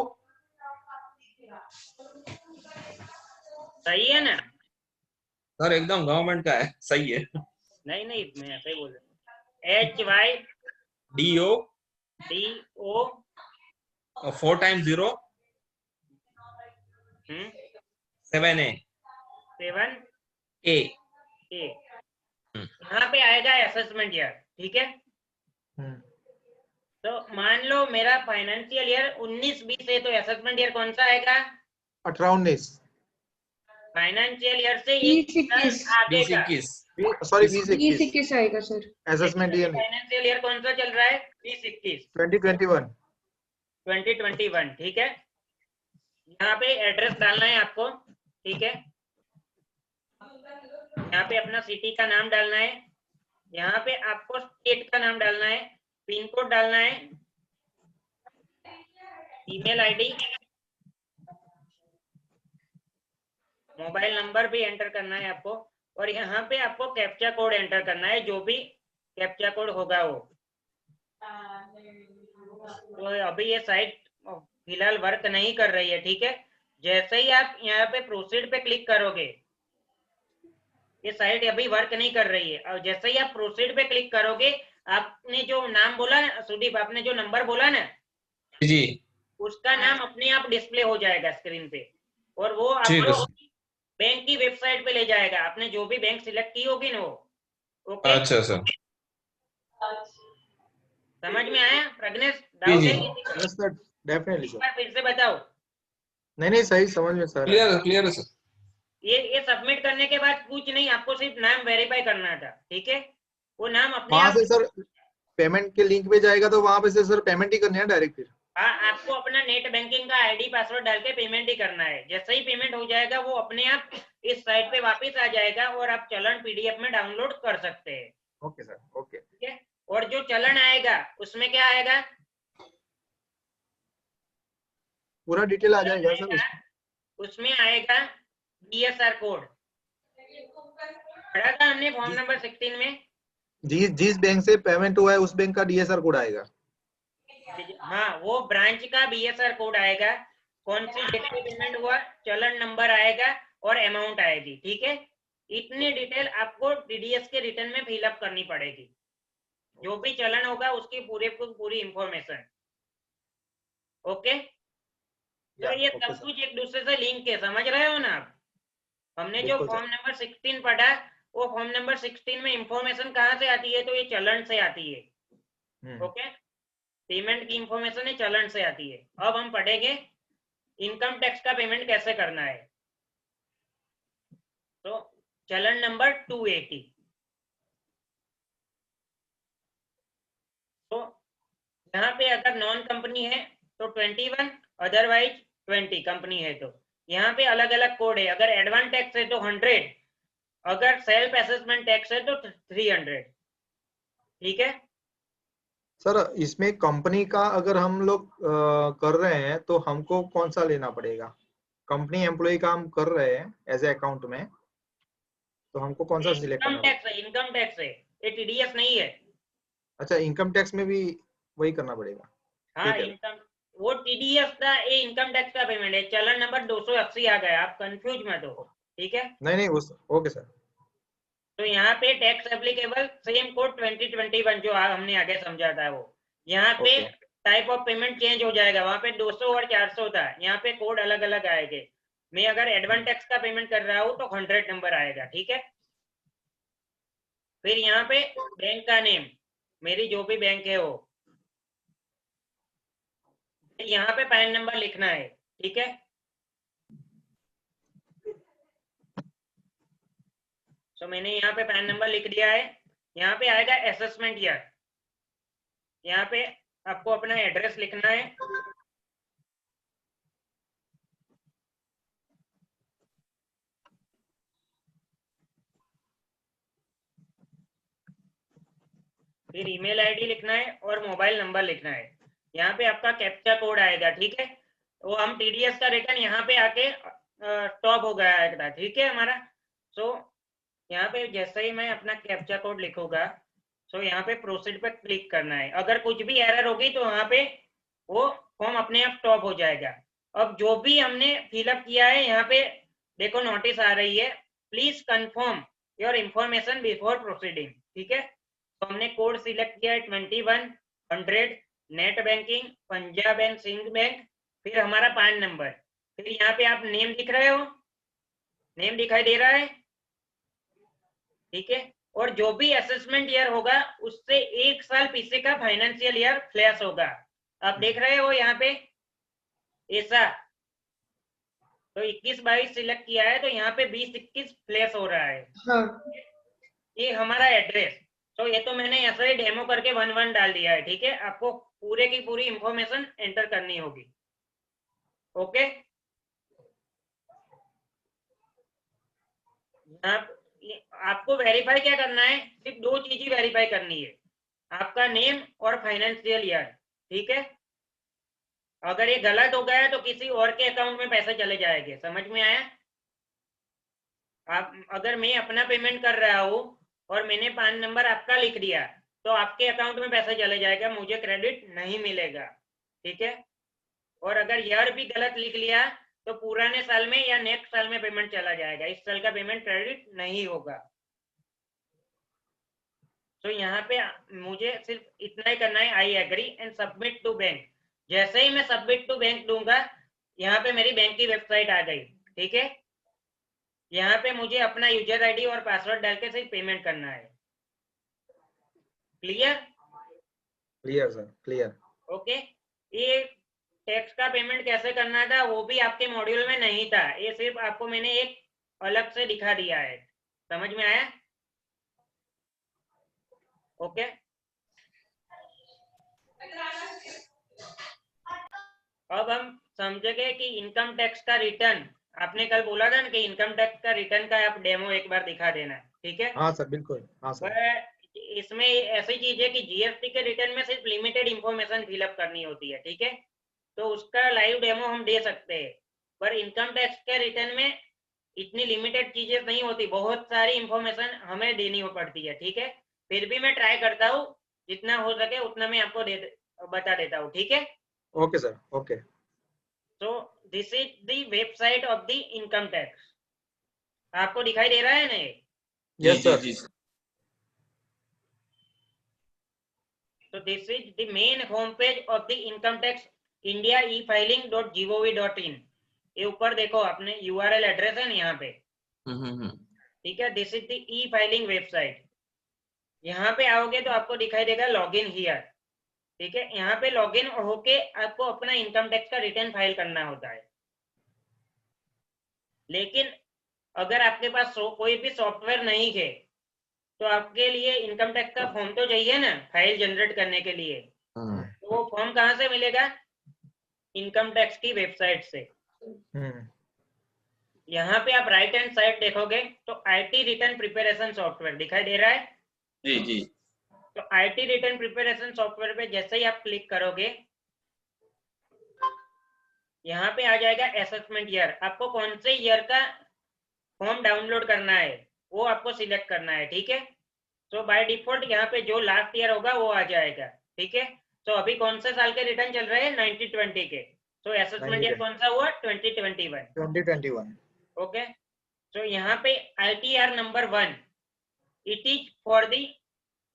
सही है ना? सर एकदम गवर्नमेंट का है, सही है। नहीं नहीं, मैं ऐसे ही बोल रहा हूँ। HYDO 4 times 0 7A 7A। यहाँ पे आएगा असेसमेंट ईयर, ठीक है। तो मान लो मेरा फाइनेंशियल ईयर 19-20 है, तो असेसमेंट ईयर कौन सा आएगा? 18-19। फाइनेंशियल ईयर से 20-21 आगे का, 20-21 सॉरी 20-21 आएगा sir. Assessment year financial year कौन सा चल रहा है? 20-21 2021। 2021, ठीक है। यहाँ पे एड्रेस डालना है आपको, ठीक है। यहाँ पे अपना सिटी का नाम डालना है, यहाँ पे आपको स्टेट का नाम डालना है, पिन कोड डालना है, ईमेल आईडी, मोबाइल नंबर भी एंटर करना है आपको, और यहाँ पे आपको कैप्चा कोड एंटर करना है, जो भी कैप्चा कोड होगा वो। तो अभी ये साइट फिलहाल वर्क नहीं कर रही है, ठीक है। जैसे ही आप यहाँ पे प्रोसीड पे क्लिक करोगे, ये साइट अभी वर्क नहीं कर रही है, और जैसे ही आप प्रोसीड पे क्लिक करोगे, आपने जो नाम बोला ना सुदीप, आपने जो नंबर बोला ना, जी उसका नाम अपने आप डिस्प्ले हो जाएगा स्क्रीन पे, और वो ठीक है आपको सर। बैंक की वेबसाइट पे ले जाएगा, आपने जो भी बैंक सिलेक्ट की होगी ना वो। ओके, अच्छा सर। समझ में आया प्रज्ञेश? जी डाउट जी है किसी को? यस सर, डेफिनेटली एक सर। बार फिर से बताओ। नहीं सही समझ में सर। क्लियर है सर। ये सबमिट करने के बाद कुछ नहीं, आपको सिर्फ नाम वेरीफाई करना था, ठीक है। वो नाम अपने वहां आप, से सर पेमेंट के लिंक पे जाएगा तो वहां पे से सर पेमेंट ही करनी है डायरेक्ट फिर? हाँ, आपको अपना नेट बैंकिंग का आईडी पासवर्ड डाल के पेमेंट ही करना है। जैसे ही पेमेंट हो जाएगा, वो अपने आप इस साइट पे वापस आ जाएगा, और आप चलन पीडीएफ में डाउनलोड कर सकते हैं, ओके सर, ओके। ठीक है। और जो चलन आएगा उसमें क्या आएगा? पूरा डिटेल आ जाएगा सर उसमें? उसमें आएगा डीएसआर कोड, पढ़ा था हमने फॉर्म नंबर 16 में। जिस बैंक से पेमेंट हुआ है उस बैंक का डीएसआर कोड आएगा? हाँ, वो ब्रांच का बीएसआर कोड आएगा, कौन सी डेट पे पेमेंट हुआ, चलन नंबर आएगा, और अमाउंट आएगी, ठीक है। इतनी डिटेल आपको टीडीएस के रिटर्न में फिलअप करनी पड़ेगी, जो भी चलन होगा उसकी पूरी इंफॉर्मेशन। ओके, तो ये सब कुछ एक दूसरे से लिंक है, समझ रहे हो ना आप? हमने जो फॉर्म नंबर 16 पढ़ा, वो फॉर्म नंबर 16 में इंफॉर्मेशन कहाँ से आती है? तो ये चलन से आती है। ओके, पेमेंट की इंफॉर्मेशन है चलन से आती है। अब हम पढ़ेंगे इनकम टैक्स का पेमेंट कैसे करना है। तो चलन नंबर 280, तो यहाँ पे अगर नॉन कंपनी है तो 21, अदरवाइज 20 कंपनी है तो यहाँ पे अलग अलग कोड है। अगर एडवांस टैक्स है तो 100, अगर सेल्फ असेसमेंट टैक्स है तो 300, ठीक है। सर इसमें कंपनी का अगर हम लोग कर रहे हैं तो हमको कौन सा लेना पड़ेगा? कंपनी एम्प्लॉय का हम कर रहे हैं एज ए अकाउंट में, तो हमको कौन सा सिलेक्ट इनकम करना टैक्स है, इनकम टैक्स है, ये टीडीएस नहीं है। अच्छा, इनकम टैक्स में भी वही करना पड़ेगा? हाँ, ठीक है। इनकम, वो टीडीएस का, ये इनकम टैक्स का पेमेंट है। चलन नंबर 280 आ गया, आप कंफ्यूज मत हो, ठीक है। नहीं उस ओके सर। तो यहाँ पे टैक्स एप्लीकेबल सेम कोड 2021 जो हमने आगे समझा था, वो यहाँ पे okay. Type of payment change हो जाएगा। वहां पे 200 और 400 था, यहाँ पे कोड अलग अलग आएंगे। मैं अगर एडवांस टैक्स का पेमेंट कर रहा हूँ तो 100 नंबर आएगा, ठीक है। फिर यहाँ पे बैंक का नेम, मेरी जो भी बैंक है वो, यहाँ पे पैन नंबर लिखना है, ठीक है। तो मैंने यहाँ पे पैन नंबर लिख दिया है। यहाँ पे आएगा असेसमेंट ईयर, यहाँ पे आपको अपना एड्रेस लिखना है, फिर ईमेल आईडी लिखना है और मोबाइल नंबर लिखना है। यहाँ पे आपका कैप्चा कोड आएगा, ठीक है। वो हम टीडीएस का रिटर्न यहाँ पे आके स्टॉप हो गया था, ठीक है हमारा। सो यहाँ पे जैसे ही मैं अपना कैप्चा कोड लिखूंगा, सो यहाँ पे प्रोसीड पे क्लिक करना है। अगर कुछ भी एरर होगी तो यहाँ पे वो फॉर्म अपने आप स्टॉप हो जाएगा। अब जो भी हमने फिलअप किया है, यहाँ पे देखो नोटिस आ रही है, please confirm your information before proceeding, ठीक है। तो हमने कोड सिलेक्ट किया है 21, 100, net banking, Punjab and Sind bank, फिर हमारा पैन नंबर, फिर यहाँ पे आप नेम दिख रहे हो, नेम दिखाई दे रहा है, ठीक है। और जो भी असेसमेंट ईयर होगा उससे 1 साल पीछे का फाइनेंशियल ईयर फ्लैश होगा। आप देख रहे हो यहाँ पे ऐसा, तो 21-22 सिलेक्ट किया है तो यहाँ पे 20-21 फ्लैश हो रहा है। हाँ, ये हमारा एड्रेस। तो ये तो मैंने ऐसे ही डेमो करके 1-1 डाल दिया है, ठीक है। आपको पूरे की पूरी इंफॉर्मेशन एंटर करनी होगी। ओके, आपको वेरीफाई क्या करना है, सिर्फ 2 चीज ही वेरीफाई करनी है, आपका नेम और फाइनेंशियल ईयर, ठीक है। अगर ये गलत हो गया तो किसी और के अकाउंट में पैसे चले जाएंगे, समझ में आया। आप अगर मैं अपना पेमेंट कर रहा हूँ और मैंने PAN नंबर आपका लिख दिया तो आपके अकाउंट में पैसा चले जाएगा, मुझे क्रेडिट नहीं मिलेगा, ठीक है। और अगर ईयर भी गलत लिख लिया तो पुराने साल में या नेक्स्ट साल में पेमेंट चला जाएगा, इस साल का पेमेंट क्रेडिट नहीं होगा। तो यहाँ पे मुझे सिर्फ इतना ही करना है, I agree and submit to bank. जैसे ही मैं सबमिट टू बैंक दूंगा, यहाँ पे मेरी बैंक की वेबसाइट आ गई, ठीक है। यहाँ पे मुझे अपना यूजर आईडी और पासवर्ड डाल के सिर्फ पेमेंट करना है। Clear? Clear sir, clear. Okay. ये टैक्स का पेमेंट कैसे करना था वो भी आपके मॉड्यूल में नहीं था, ये सिर्फ आपको मैंने एक अलग से दिखा दिया है, समझ में आया? ओके। अब हम समझेंगे कि इनकम टैक्स का रिटर्न, आपने कल बोला था ना कि इनकम टैक्स का रिटर्न का आप डेमो एक बार दिखा देना, ठीक है। हाँ सर, बिल्कुल। हाँ सर। पर इसमें ऐसी चीज है कि जीएसटी के रिटर्न में सिर्फ लिमिटेड इंफॉर्मेशन फिलअप करनी होती है, ठीक है। तो उसका लाइव डेमो हम दे सकते हैं, पर इनकम टैक्स के रिटर्न में इतनी लिमिटेड चीजें नहीं होती, बहुत सारी इंफॉर्मेशन हमें देनी पड़ती है, ठीक है। फिर भी मैं ट्राई करता हूँ, जितना हो सके उतना मैं आपको बता देता हूँ, ठीक है। Okay sir, okay. So this is the website of the income tax. आपको दिखाई दे रहा है ना ये? Yes sir. So this is the main home page of the income tax India e-filing.gov.in. ये ऊपर देखो, आपने URL एड्रेस है ना यहाँ पे, ठीक है। This is the e-filing website. यहाँ पे आओगे तो आपको दिखाई देगा लॉगिन हियर, ठीक है। यहाँ पे लॉगिन होके आपको अपना इनकम टैक्स का रिटर्न फाइल करना होता है। लेकिन अगर आपके पास कोई भी सॉफ्टवेयर नहीं है तो आपके लिए इनकम टैक्स का फॉर्म तो चाहिए ना फाइल जनरेट करने के लिए। तो वो फॉर्म कहाँ से मिलेगा? इनकम टैक्स की वेबसाइट से। यहाँ पे आप राइट हैंड साइड देखोगे तो IT रिटर्न प्रिपरेशन सॉफ्टवेयर दिखाई दे रहा है। जी जी। तो IT रिटर्न प्रिपरेशन सॉफ्टवेयर पे जैसे ही आप क्लिक करोगे, यहाँ पे आ जाएगा असेसमेंट ईयर। आपको कौन से ईयर का फॉर्म डाउनलोड करना है वो आपको सिलेक्ट करना है, ठीक है। तो बाय डिफॉल्ट यहाँ पे जो लास्ट ईयर होगा वो आ जाएगा, ठीक है। तो अभी कौन से साल के रिटर्न चल रहे हैं? 1920 के। तो असेसमेंट ईयर कौन सा हुआ? 2021। ओके। तो यहाँ पे ITR number 1, it is for the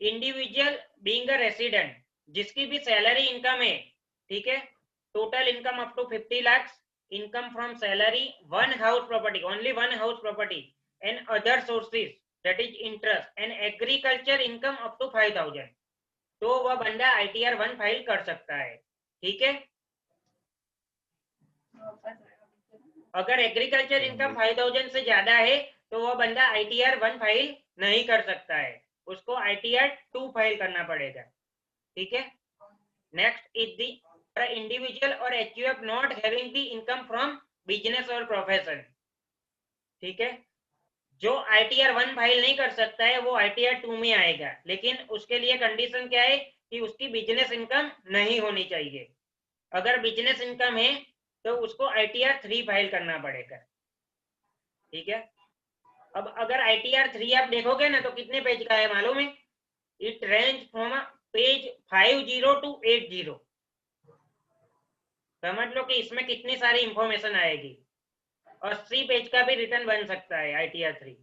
individual being a resident, जिसकी भी सैलरी इनकम है, ठीक है। Total income up to 50 lakh, income from salary, one house property, only one house property and other sources that is interest and agriculture income up to 5000, तो वह बंदा ITR 1 file कर सकता है, ठीक है। अगर एग्रीकल्चर इनकम 5000 से ज्यादा है तो वह बंदा ITR 1 फाइल नहीं कर सकता है, उसको ITR 2 फाइल करना पड़ेगा, ठीक है। नेक्स्ट इज द इंडिविजुअल और HUF not having the income from business और प्रोफेशन, ठीक है। जो ITR 1 फाइल नहीं कर सकता है वो ITR 2 में आएगा, लेकिन उसके लिए कंडीशन क्या है कि उसकी बिजनेस इनकम नहीं होनी चाहिए। अगर बिजनेस इनकम है तो उसको ITR 3 फाइल करना पड़ेगा, ठीक है। अब अगर ITR 3 आप देखोगे ना तो कितने पेज का है मालूम है? It range from page 50 to 80। समझ लो कि इसमें कितनी सारी इंफॉर्मेशन आएगी। 80 पेज का भी रिटर्न बन सकता है ITR 3।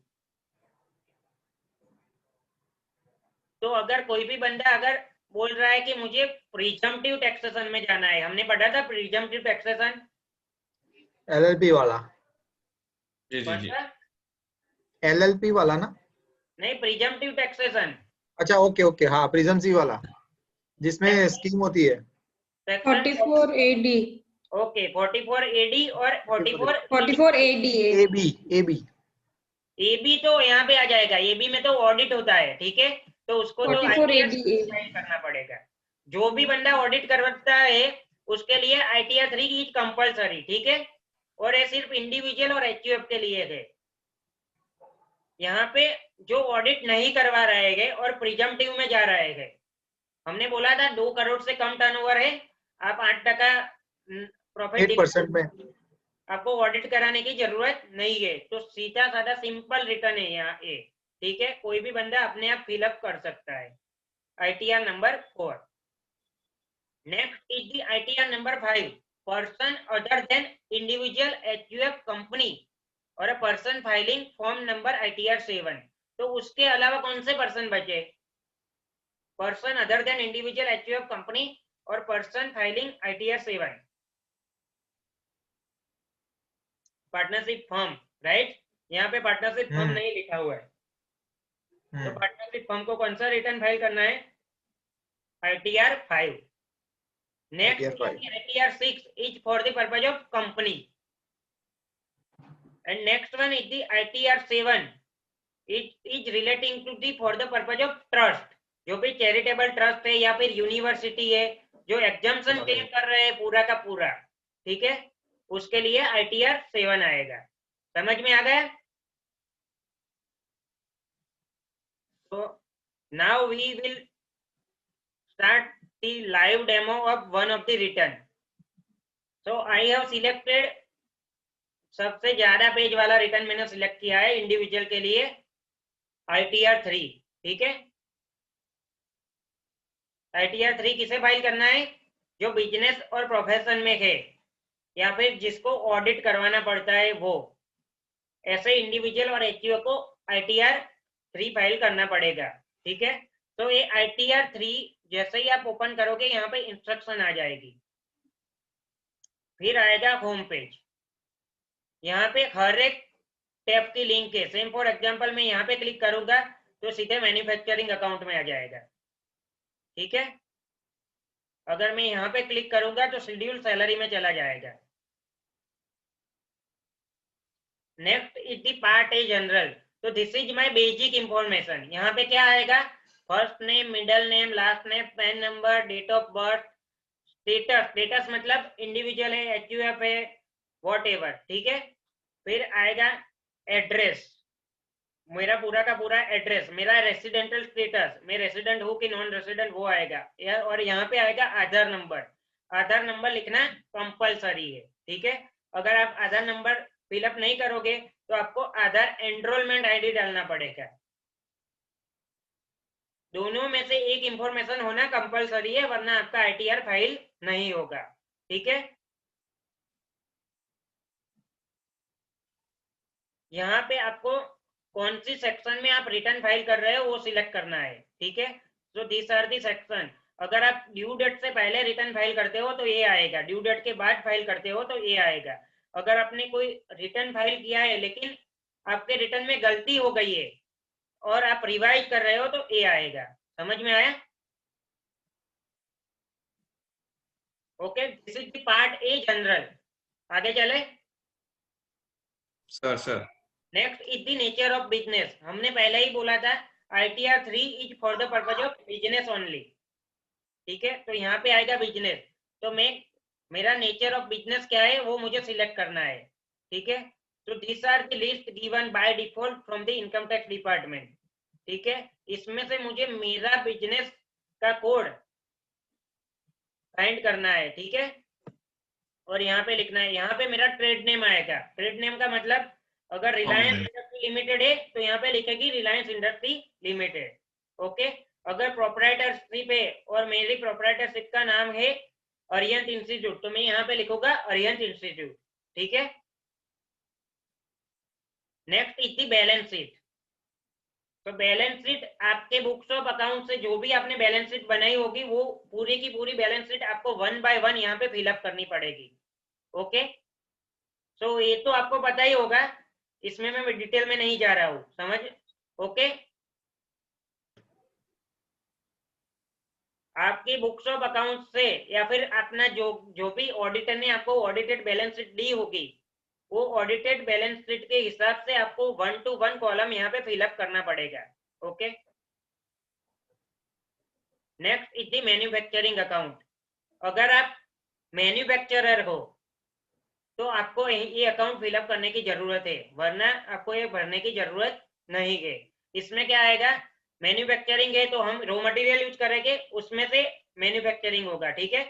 तो अगर कोई भी बंदा अगर बोल रहा है कि मुझे प्रिजम्पटिव टैक्सेशन में जाना है, हमने पढ़ा था प्रिजम्पटिव टैक्सेशन LLP वाला। जी जी जी। LLP वाला ना? नहीं, प्रिजम्पटिव टैक्सेशन। अच्छा, ओके ओके, हाँ, प्रिजम्पसी वाला जिसमें स्कीम होती है। 44 AD। ओके, 44 AD और 44 AD। AB AB तो यहाँ पे आ जाएगा, AB में तो ऑडिट होता है, ठीक है। तो उसको तो 44 ITR AD फाइल करना पड़ेगा। जो भी बंदा ऑडिट करता है उसके लिए ITR 3 इज कंपलसरी, ठीक है। और ये सिर्फ इंडिविजुअल और HUF के लिए है। यहाँ पे जो ऑडिट नहीं करवा रहेंगे और प्रिजम्पटिव में जा रहेंगे, हमने बोला था 2 करोड़ से कम टर्नओवर है, आप 8% प्रॉफिट 8% में आपको ऑडिट कराने की जरूरत नहीं है। तो सीधा साधा सिंपल रिटर्न है यहाँ ए, ठीक है, कोई भी बंदा अपने आप फिलअप कर सकता है। ITR number 4। Next is the ITR number 5, person other than individual HUF company और a person filing form number ITR 7। तो उसके अलावा कौन से पर्सन बचे? Person other than individual HUF company और person filing ITR 7, partnership firm, right? यहाँ पे पार्टनरशिप फर्म नहीं लिखा हुआ है, तो पार्टनरशिप फर्म को कौन सा रिटर्न फाइल करना है? ITR 5। Next ITR 6 is for the purpose of company and next one is the ITR 7, it is relating to the for the purpose of trust। जो भी चैरिटेबल ट्रस्ट है या फिर यूनिवर्सिटी है जो एग्जाम्पशन क्लेम कर रहे हैं पूरा का पूरा, ठीक है, उसके लिए ITR 7 आएगा। समझ में आ गया? तो now we will start the live demo of one of the return। So I have selected, सबसे ज्यादा पेज वाला रिटर्न मैंने सिलेक्ट किया है इंडिविजुअल के लिए, ITR 3, ठीक है। ITR 3 किसे फाइल करना है? जो बिजनेस और प्रोफेशन में है या फिर जिसको ऑडिट करवाना पड़ता है वो, ऐसे इंडिविजुअल और HUF को ITR 3 फाइल करना पड़ेगा, ठीक है। तो ये ITR 3 जैसे ही आप ओपन करोगे यहाँ पे इंस्ट्रक्शन आ जाएगी, फिर आएगा होम पेज। यहाँ पे हर एक टैब की लिंक है। सेम फॉर एग्जांपल मैं यहाँ पे क्लिक करूंगा तो सीधे मैन्युफैक्चरिंग अकाउंट में आ जाएगा, ठीक है। अगर मैं यहाँ पे क्लिक करूंगा तो शेड्यूल सैलरी में चला जाएगा। Next is the part A general. तो this is my basic information. यहाँ पे क्या आएगा? First name, middle name, last name, PAN number, date of birth, status, status मतलब इंडिविजुअल है, HUF है, व्हाटएवर, ठीक है। फिर आएगा एड्रेस, मेरा पूरा का पूरा एड्रेस, मेरा रेसिडेंटल स्टेटस, मैं रेसिडेंट हूँ कि नॉन रेसिडेंट वो आएगा, और यहाँ पे आएगा आधार नंबर। आधार नंबर लिखना कंपलसरी है, ठीक है। अगर आप आधार नंबर फिलअप नहीं करोगे तो आपको आधार एनरोलमेंट ID डालना पड़ेगा। दोनों में से एक इंफॉर्मेशन होना कंपलसरी है, वरना आपका ITR फाइल नहीं होगा, ठीक है। यहाँ पे आपको कौन सी सेक्शन में आप रिटर्न फाइल कर रहे हो वो सिलेक्ट करना है, ठीक है। So this are the section. अगर आप ड्यू डेट से पहले रिटर्न फाइल करते हो तो ये आएगा, ड्यू डेट के बाद फाइल करते हो तो ये आएगा। अगर आपने कोई रिटर्न फाइल किया है लेकिन आपके रिटर्न में गलती हो गई है और आप रिवाइज कर रहे हो तो ये आएगा। समझ में आया? Okay, this is the part A general. आगे चले sir. Next is the nature of business. हमने पहले ही बोला था ITR 3 is for the purpose of business only, ठीक है। तो यहाँ पे आएगा बिजनेस, तो मैं मेरा नेचर ऑफ बिजनेस क्या है वो मुझे सिलेक्ट करना है, ठीक है। तो this are the list given by default from the income tax department, ठीक है। इसमें से मुझे मेरा बिजनेस का कोड फाइंड करना है, ठीक है, और यहाँ पे लिखना है। यहाँ पे मेरा ट्रेड नेम आएगा। ट्रेड नेम का मतलब अगर रिलायंस इंडस्ट्री लिमिटेड है तो यहाँ पे लिखेगी रिलायंस इंडस्ट्री लिमिटेड, ओके। अगर प्रोप्राइटरशिप है और मेरी प्रोप्राइटरशिप का नाम है अरिहंत इंस्टीट्यूट तो मैं यहाँ पे लिखूंगा अरिहंत इंस्टीट्यूट, ठीक है। Next is the balance sheet. तो बैलेंस शीट आपके बुक्स ऑफ अकाउंट से जो भी आपने बैलेंस शीट बनाई होगी वो पूरी की पूरी बैलेंस शीट आपको 1 by 1 यहाँ पे फिलअप करनी पड़ेगी, ओके। सो ये तो आपको पता ही होगा, इसमें मैं डिटेल में नहीं जा रहा हूँ, समझ, ओके। आपकी बुक्स ऑफ अकाउंट से या फिर अपना जो भी ऑडिटर ने आपको ऑडिटेड बैलेंस शीट दी होगी वो ऑडिटेड बैलेंस शीट के हिसाब से आपको 1 to 1 कॉलम यहाँ पे फिलअप करना पड़ेगा, okay. Next is the manufacturing account. अगर आप मैन्युफैक्चरर हो तो आपको ये अकाउंट फिलअप करने की जरूरत है, वरना आपको ये भरने की जरूरत नहीं गए। इसमें क्या आएगा, मैन्युफैक्चरिंग है तो हम रॉ मटेरियल यूज करेंगे, उसमें से मैन्युफैक्चरिंग होगा, ठीक है।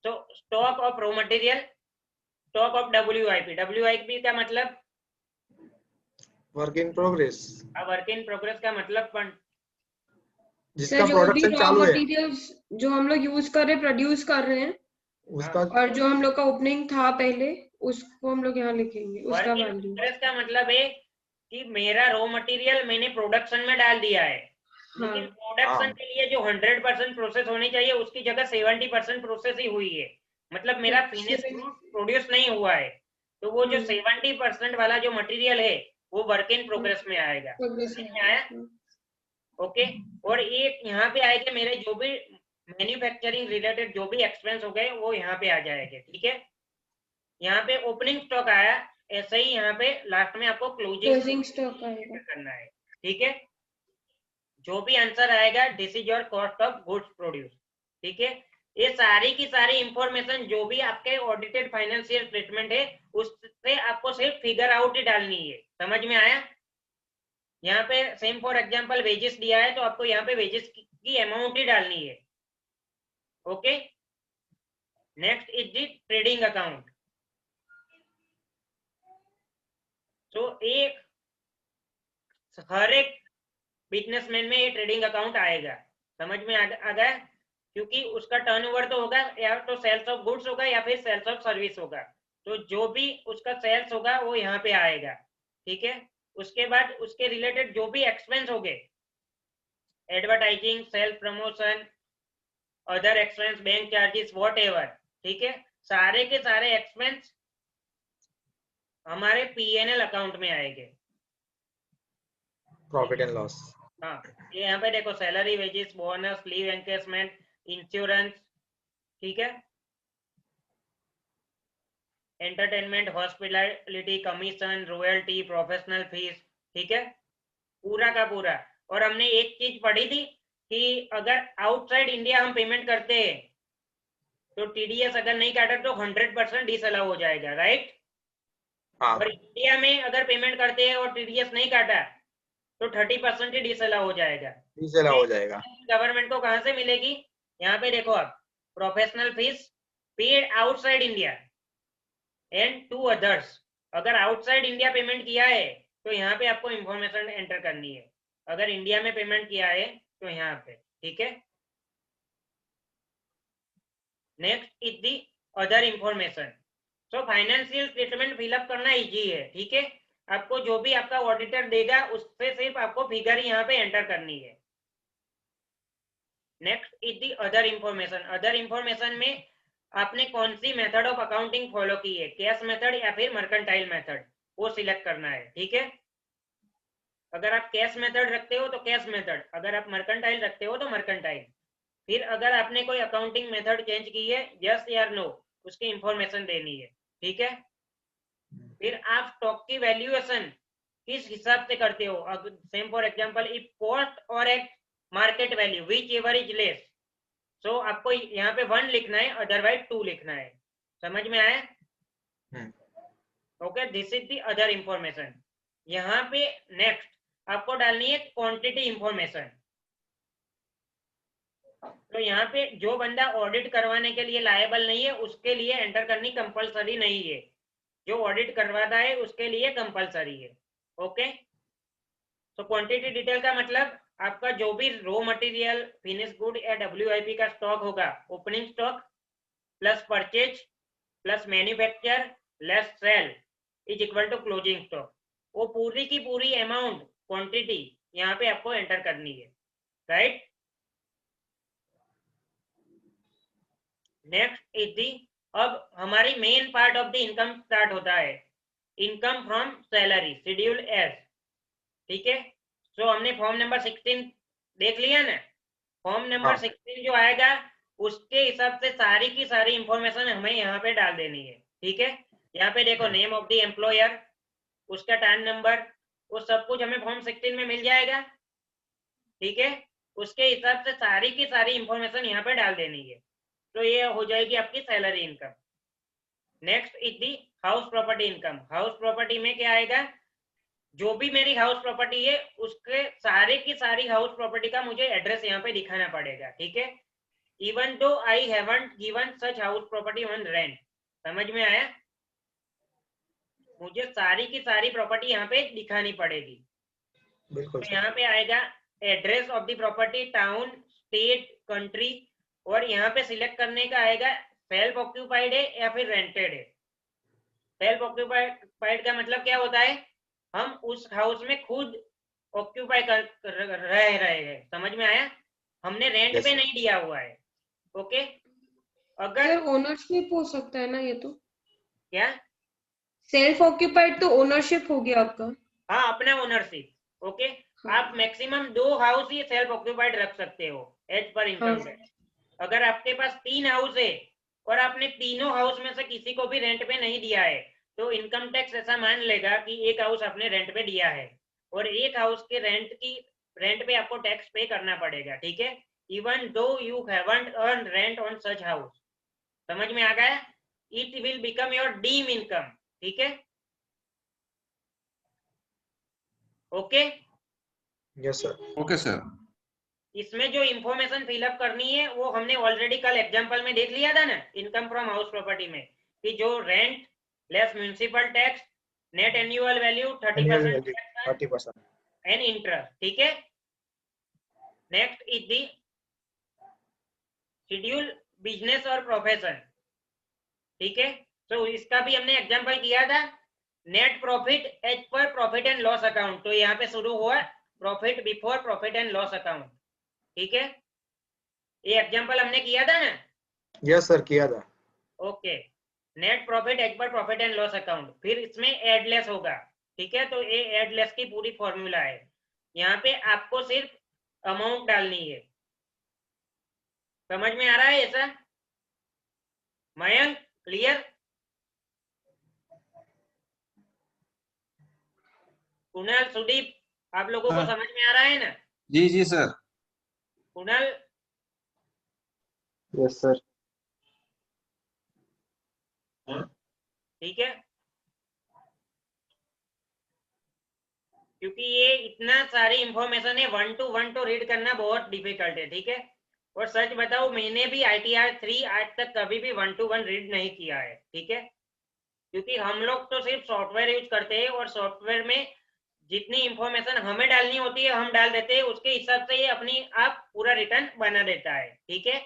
तो stock of raw material, stock of WIP, WIP का मतलब work in progress, work in progress का मतलब जिसका सर जो भी प्रोडक्शन रॉ चालू है मटेरियल्स जो हम लोग यूज कर रहे हैं, प्रोड्यूस कर रहे हैं, उसका। और जो हम लोग का ओपनिंग था पहले, उसको हम लोग यहाँ लिखेंगे, उसका वर्क इन वैल्यू। प्रोग्रेस का मतलब है कि मेरा रॉ मटेरियल मैंने प्रोडक्शन में डाल दिया है, हाँ लेकिन प्रोडक्शन हाँ के लिए जो 100% प्रोसेस होनी चाहिए उसकी जगह 70% प्रोसेस ही हुई है, मतलब मेरा फिनिश प्रोड्यूस नहीं हुआ है। तो वो जो 70% वाला जो मटेरियल है वो वर्क इन प्रोग्रेस में आएगा। प्रोग्रेस समझ में आया? ओके। और एक यहाँ पे आएगा मेरे जो भी मैन्युफैक्चरिंग रिलेटेड जो भी एक्सपेंस हो गए वो यहाँ पे आ जाएंगे, ठीक है। यहाँ पे ओपनिंग स्टॉक आया, ऐसे ही यहाँ पे लास्ट में आपको क्लोजिंग स्टॉक आएगा। करना है, ठीक है। जो भी आंसर आएगा this is your cost of goods produce, ठीक है। ये सारी की सारी इंफॉर्मेशन जो भी आपके ऑडिटेड फाइनेंशियल स्टेटमेंट है उससे आपको सिर्फ फिगर आउट ही डालनी है। समझ में आया? यहाँ पे सेम फॉर एग्जांपल वेजेस दिया है तो आपको यहाँ पे वेजेस की अमाउंट ही डालनी है। Okay. Next is the trading account. तो एक हर एक बिजनेसमैन में ये ट्रेडिंग अकाउंट आएगा। समझ में आ गया? क्योंकि उसका टर्नओवर तो होगा या तो सेल्स ऑफ गुड्स होगा या फिर सेल्स ऑफ सर्विस होगा, तो जो भी उसका सेल्स होगा वो यहाँ पे आएगा, ठीक है। उसके बाद उसके रिलेटेड जो भी एक्सपेंस हो गए, advertising, self promotion, other expense, bank charges, what ever, ठीक है, सारे के सारे एक्सपेंस हमारे P&L अकाउंट में आएंगे, प्रॉफिट एंड लॉस। हाँ। ये यहाँ पे देखो salary, wages, bonus, leave encashment, insurance, ठीक है, entertainment, hospitality, commission, royalty, professional fees, ठीक है, पूरा का पूरा। और हमने एक चीज पढ़ी थी कि अगर आउटसाइड इंडिया हम पेमेंट करते हैं तो TDS अगर नहीं काटा तो 100% डिसअलाउ हो जाएगा, राइट। हाँ और इंडिया में अगर पेमेंट करते हैं और TDS नहीं काटा तो 30% ही डिसअलाउ हो जाएगा। डिसअलाउ हो जाएगा। गवर्नमेंट को कहां से मिलेगी? यहाँ पे देखो आप, professional fees paid outside India and to others. अगर आउटसाइड इंडिया पेमेंट किया है तो यहाँ पे आपको इंफॉर्मेशन एंटर करनी है, अगर इंडिया में पेमेंट किया है तो यहाँ पे, ठीक है। Next is the other information. So financial statement fill up करना इजी है, ठीक है। आपको जो भी आपका ऑडिटर देगा उससे सिर्फ आपको फिगर यहाँ पे एंटर करनी है। Next is the other information. Other information में आपने कौन सी मेथड ऑफ अकाउंटिंग फॉलो की है, कैश मेथड या फिर मर्केंटाइल मेथड, वो सिलेक्ट करना है, ठीक है। अगर आप कैश मेथड रखते हो तो कैश मेथड, अगर आप मर्केंटाइल रखते हो तो मर्केंटाइल। फिर अगर आपने कोई अकाउंटिंग मेथड चेंज की है, यस या नो, उसकी इंफॉर्मेशन देनी है, ठीक है। फिर आप स्टॉक की वैल्यूएशन किस हिसाब से करते हो, same for example if cost और एक market value whichever is less, so आपको यहाँ पे 1 लिखना है, अदरवाइज 2 लिखना है। समझ में आया? Okay, this is the other information. यहाँ पे नेक्स्ट आपको डालनी है क्वांटिटी इंफॉर्मेशन। तो यहाँ पे जो बंदा ऑडिट करवाने के लिए लायबल नहीं है उसके लिए एंटर करनी कंपलसरी नहीं है, जो ऑडिट करवाता है उसके लिए कंपलसरी है। ओके। तो क्वांटिटी डिटेल का मतलब आपका जो भी रॉ मटेरियल, फिनिश गुड या WIP का स्टॉक होगा, opening stock plus purchase plus manufacture less sale is equal to closing stock, वो पूरी की पूरी अमाउंट क्वांटिटी यहाँ पे आपको एंटर करनी है, राइट। नेक्स्ट इज दी, अब हमारी main part of the income start होता है, income from salary, schedule S, ठीक है। सो हमने फॉर्म नंबर 16 देख लिया ना, फॉर्म नंबर 16 जो आएगा उसके हिसाब से सारी की सारी इंफॉर्मेशन हमें यहाँ पे डाल देनी है, ठीक है। यहाँ पे देखो नेम ऑफ द एम्प्लॉयर, उसका टैन नंबर, वो सब कुछ हमें फॉर्म 16 में मिल जाएगा, ठीक है। उसके हिसाब से सारी की सारी इंफॉर्मेशन यहाँ पे डाल देनी है, तो ये हो जाएगी आपकी salary income. Next is the house property income. House property में क्या आएगा, जो भी मेरी हाउस प्रॉपर्टी है उसके सारे की सारी हाउस प्रॉपर्टी का मुझे एड्रेस यहाँ पे दिखाना पड़ेगा, ठीक है। इवन दो I haven't given such house property on rent, समझ में आया? मुझे सारी की सारी प्रॉपर्टी यहाँ पे दिखानी पड़ेगी। बिल्कुल तो यहाँ पे आएगा address of the property, town, state, country, और यहाँ पे सिलेक्ट करने का आएगा सेल्फ ऑक्यूपाइड है या फिर रेंटेड है। सेल्फ ऑक्यूपाइड का मतलब क्या होता है, हम उस हाउस में खुद ऑक्यूपाई कर रहे हैं, समझ में आया? हमने रेंट Yes, पे sir. नहीं दिया हुआ है, ओके। अगर सर ओनरशिप हो सकता है ना ये तो? क्या? सेल्फ ऑक्यूपाइड तो ओनरशिप हो गया आपका। हाँ, अपना ओनरशिप, ओके। हाँ। आप मैक्सिमम 2 हाउस ही सेल्फ ऑक्यूपाइड रख सकते हो एज पर इनकम हाँ। टैक्स। अगर आपके पास 3 हाउस है और आपने तीनों हाउस में से किसी को भी रेंट पे नहीं दिया है, तो इनकम टैक्स ऐसा मान लेगा कि एक हाउस आपने रेंट पे दिया है और एक हाउस के रेंट पे आपको टैक्स पे करना पड़ेगा, ठीक है। Even though you haven't earn rent on such house, समझ में आ गया? It will become your deem income, ठीक है, okay. Yes, sir. Okay sir. इसमें जो इंफॉर्मेशन फिलअप करनी है वो हमने ऑलरेडी कल एग्जांपल में देख लिया था ना, इनकम फ्रॉम हाउस प्रॉपर्टी में, कि जो rent less municipal tax, net annual value, Annual 30% value, 30%. And interest, ठीक है। Next is the schedule business और प्रोफेशन, ठीक है। तो इसका भी हमने एग्जांपल किया था, net profit as per profit and loss account. तो यहाँ पे शुरू हुआ profit before profit and loss account, ठीक है। ये एग्जांपल हमने किया था ना? Yes, sir. किया था. Okay. Net profit as per profit and loss account, फिर इसमें एडलेस होगा, ठीक है। तो ये एडलेस की पूरी फॉर्मूला है, यहाँ पे आपको सिर्फ अमाउंट डालनी है। समझ में आ रहा है ऐसा? मयंक, क्लियर? कुणाल, सुदीप, आप लोगों को हाँ। समझ में आ रहा है ना? जी जी सर। Kunal, Yes, sir. ठीक है। क्योंकि ये इतना सारी इंफॉर्मेशन है, 1 to 1 तो रीड करना बहुत डिफिकल्ट है, ठीक है। और सच बताओ, मैंने भी ITR 3 आज तक कभी भी 1 to 1 रीड नहीं किया है, ठीक है। क्योंकि हम लोग तो सिर्फ सॉफ्टवेयर यूज करते हैं और सॉफ्टवेयर में जितनी इंफॉर्मेशन हमें डालनी होती है हम डाल देते हैं, उसके हिसाब से ये अपनी आप पूरा रिटर्न बना देता है, ठीक है।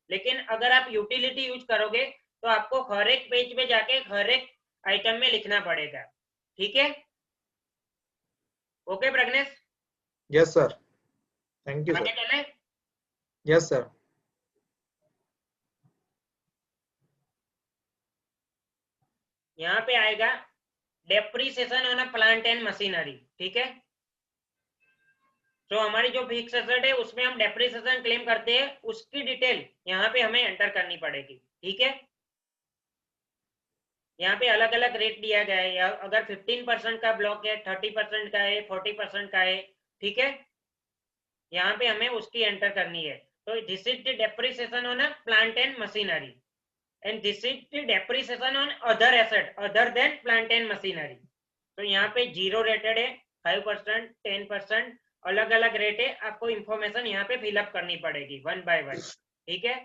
लेकिन अगर आप यूटिलिटी यूज करोगे तो आपको हर एक पेज पे जाके हर एक आइटम में लिखना पड़ेगा, ठीक है। Okay Pradnyesh, Yes, sir. Thank you, sir. आगे चले। Yes, sir. यहाँ पे आएगा depreciation on a plant and machinery, ठीक है। तो हमारी जो फिक्स एसेट है उसमें हम डेप्रीसिएशन क्लेम करते हैं, उसकी डिटेल यहाँ पे हमें एंटर करनी पड़ेगी, ठीक है। यहाँ पे अलग अलग रेट दिया गया है, या अगर 15% का ब्लॉक है, 30% का है, 40% का है, ठीक है। यहाँ पे हमें उसकी एंटर करनी है। तो this is the depreciation on a plant and machinery and this is the depreciation on other asset other than plant and machinery. तो यहाँ पे 0 रेटेड है, 5%, 10%, अलग अलग रेट है। आपको इंफॉर्मेशन यहाँ पे फिलअप करनी पड़ेगी 1 by 1, ठीक है।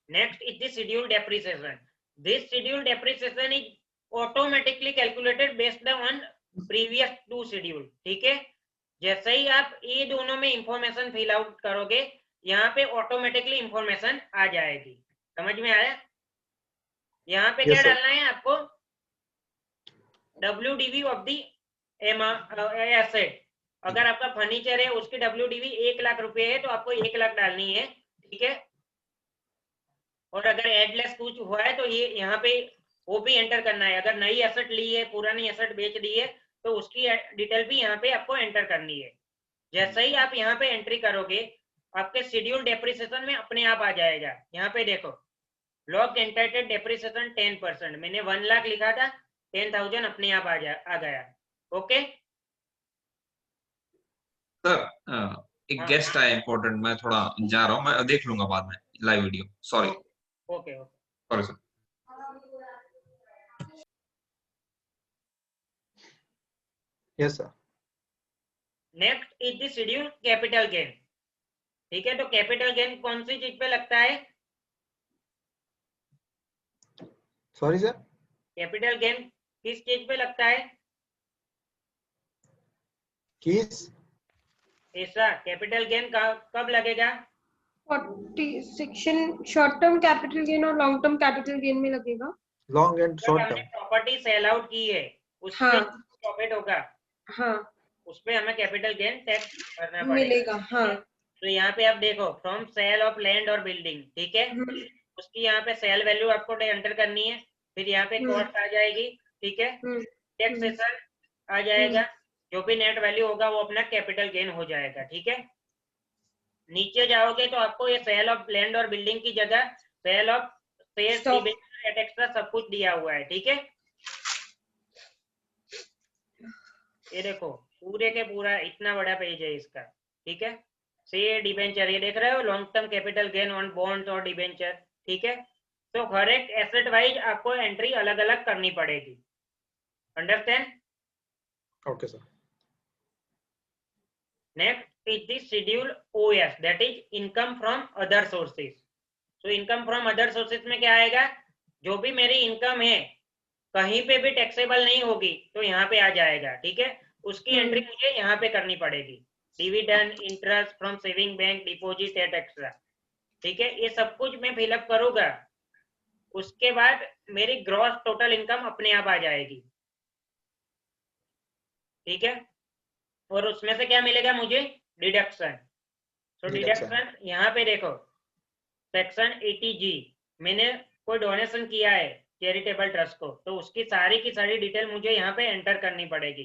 Next is the schedule depreciation. This schedule depreciation is automatically calculated based on previous 2 schedule, ठीक है। जैसे ही आप ये दोनों में इंफॉर्मेशन फिल आउट करोगे, यहाँ पे ऑटोमेटिकली इंफॉर्मेशन आ जाएगी, समझ में आया? यहाँ पे क्या डालना है आपको? WDV of the asset. अगर आपका फर्नीचर है उसकी WDV 1 लाख रुपए है तो आपको 1 लाख डालनी है, ठीक है। और अगर एडलेस कुछ हुआ है तो ये यहाँ पे वो भी एंटर करना है। अगर नई एसेट ली है, पुरानी एसेट बेच दी है, तो उसकी डिटेल भी यहाँ पे आपको एंटर करनी है। जैसे ही आप यहाँ पे एंट्री करोगे, आपके शेड्यूल डेप्रिसिएशन में अपने आप आ जाएगा। यहाँ पे देखो, लॉक एंटाइटेड डेप्रिसिएशन 10%, मैंने 1 लाख लिखा था, 10,000 अपने आप आ गया, ओके। सर एक गेस्ट आया इम्पोर्टेंट, मैं थोड़ा जा रहा हूँ, मैं देख लूंगा बाद में live video, sorry. Okay sorry sir. Yes sir. Next is the schedule capital gain. ठीक है, तो कैपिटल गेन कौन सी चीज पे लगता है? Sorry sir. कैपिटल गेन किस चीज पे लगता है? किस? ऐसा कैपिटल गेन कब लगेगा? 40 section short term capital gain और लॉन्ग टर्म कैपिटल गेन में लगेगा। लॉन्ग एंड जब शॉर्ट हमने टर्म। प्रॉपर्टी सेल आउट की है उस पे हाँ प्रॉफिट होगा, हाँ उस पे हमें कैपिटल गेन टैक्स भरना पड़ेगा। मिलेगा। हाँ तो यहाँ पे आप देखो फ्रॉम सेल ऑफ लैंड और बिल्डिंग, ठीक है, उसकी यहाँ पे सेल वैल्यू आपको एंटर करनी है, फिर यहाँ पे कॉस्ट आ जाएगी, ठीक है, टैक्सेशन आ जाएगा, जो भी नेट वैल्यू होगा वो अपना कैपिटल गेन हो जाएगा। ठीक है, नीचे जाओगे तो आपको ये सेल ऑफ लैंड और बिल्डिंग की जगह sale of shares debenture extra सब कुछ दिया हुआ है। ठीक है, ये देखो पूरे के पूरा इतना बड़ा पेज है इसका। ठीक है, शेयर डिबेंचर ये देख रहे हो, long term capital gain on bonds और डिबेंचर। ठीक है, तो हर एक एसेट वाइज आपको एंट्री अलग अलग करनी पड़ेगी। Understand? Okay sir. Next is the schedule OS, that is income from other sources. तो इनकम फ्रॉम अदर सोर्सेज में क्या आएगा? जो भी मेरी इनकम है कहीं पे भी टैक्सेबल नहीं होगी तो यहाँ पे आ जाएगा। ठीक है, उसकी एंट्री मुझे यहाँ पे करनी पड़ेगी। Dividend, interest from saving bank, deposit eight extra. ठीक है, ये सब कुछ मैं फिलअप करूंगा, उसके बाद मेरी ग्रॉस टोटल इनकम अपने आप आ जाएगी। ठीक है, और उसमें से क्या मिलेगा मुझे? डिडक्शन। तो डिडक्शन यहाँ पे देखो सेक्शन 80G, मैंने कोई डोनेशन किया है चैरिटेबल ट्रस्ट को, तो उसकी सारी की सारी डिटेल मुझे यहाँ पे एंटर करनी पड़ेगी।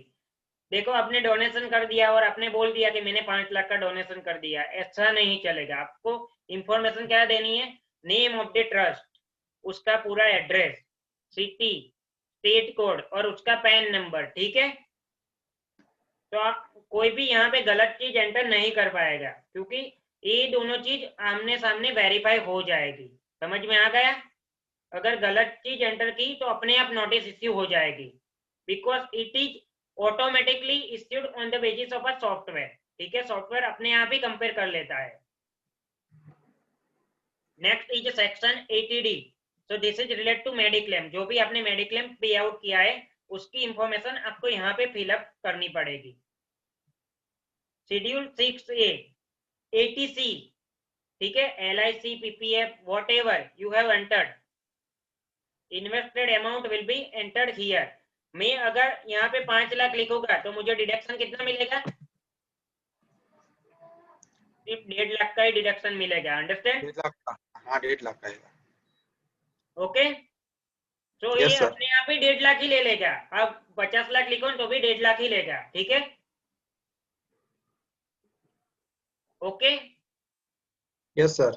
देखो आपने डोनेशन कर दिया और आपने बोल दिया कि मैंने 5 लाख का डोनेशन कर दिया, ऐसा नहीं चलेगा। आपको इंफॉर्मेशन क्या देनी है? नेम ऑफ द ट्रस्ट, उसका पूरा एड्रेस, सिटी, स्टेट कोड और उसका पैन नंबर। ठीक है, तो कोई भी यहाँ पे गलत चीज एंटर नहीं कर पाएगा, क्योंकि ये दोनों चीज आमने सामने वेरीफाई हो जाएगी। समझ में आ गया? अगर गलत चीज एंटर की तो अपने आप नोटिस इश्यू हो जाएगी, because it is automatically issued on the basis of a software. ठीक है, सॉफ्टवेयर अपने आप ही कंपेयर कर लेता है। Next is section 80D, so this is related to mediclaim. जो भी आपने मेडिक्लेम पे आउट किया है उसकी इंफॉर्मेशन आपको यहाँ पे फिलअप करनी पड़ेगी। शेड्यूल 6A 80C, ठीक है, LIC, PPF, what ever you have entered, invested amount will be entered here. मैं अगर यहाँ पे 5 लाख लिखूंगा तो मुझे डिडक्शन कितना मिलेगा? सिर्फ 1.5 लाख का ही डिडक्शन मिलेगा। अंडरस्टैंड? 1.5 लाख का। हाँ 1.5 लाख का। ओके, तो ये अपने आप ही 1.5 लाख ही ले लेगा। अब 50 लाख लिखो तो भी 1.5 लाख ही लेगा। ठीक है, ओके। Yes sir.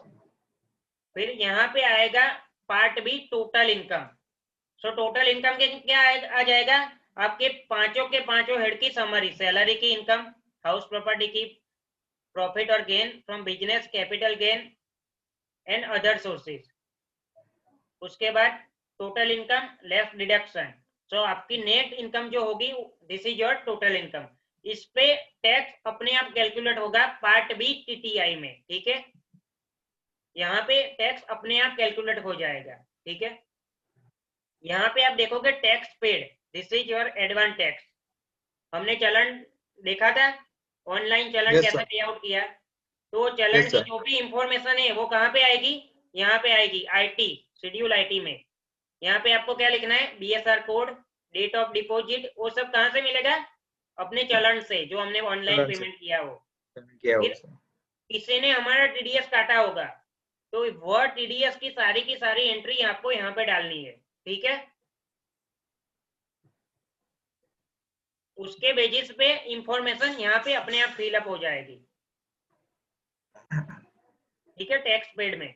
फिर यहाँ पे आएगा part B, total income. So total income के क्या आ जाएगा? आपके पांचों के पांचों हेड की समरी, सैलरी की इनकम, हाउस प्रॉपर्टी की प्रॉफिट और gain from business, capital gain and other sources. उसके बाद टोटल इनकम लेस डिडक्शन। सो आपकी नेट इनकम जो होगी this is your total income. इस पे टैक्स अपने आप कैलकुलेट होगा पार्ट बी टीटीआई में। ठीक है, यहाँ पे टैक्स अपने आप कैलकुलेट हो जाएगा। ठीक है, यहाँ पे आप देखोगे tax paid, this is your advance tax. हमने चलन देखा था, ऑनलाइन चलन कैसे पे आउट किया, तो चलन की जो भी इंफॉर्मेशन है वो कहाँ पे आएगी? यहाँ पे आएगी आईटी, शेड्यूल आईटी में। यहाँ पे आपको क्या लिखना है? BSR code, date of deposit, वो सब कहाँ से मिलेगा? अपने चलन से, जो हमने ऑनलाइन पेमेंट किया हो। फिर किसी ने हमारा टीडीएस काटा होगा, तो वह टीडीएस की सारी एंट्री आपको यहाँ पे डालनी है। ठीक है, उसके बेसिस पे इंफॉर्मेशन यहाँ पे अपने आप फिलअप हो जाएगी। ठीक है, टैक्स पेड में।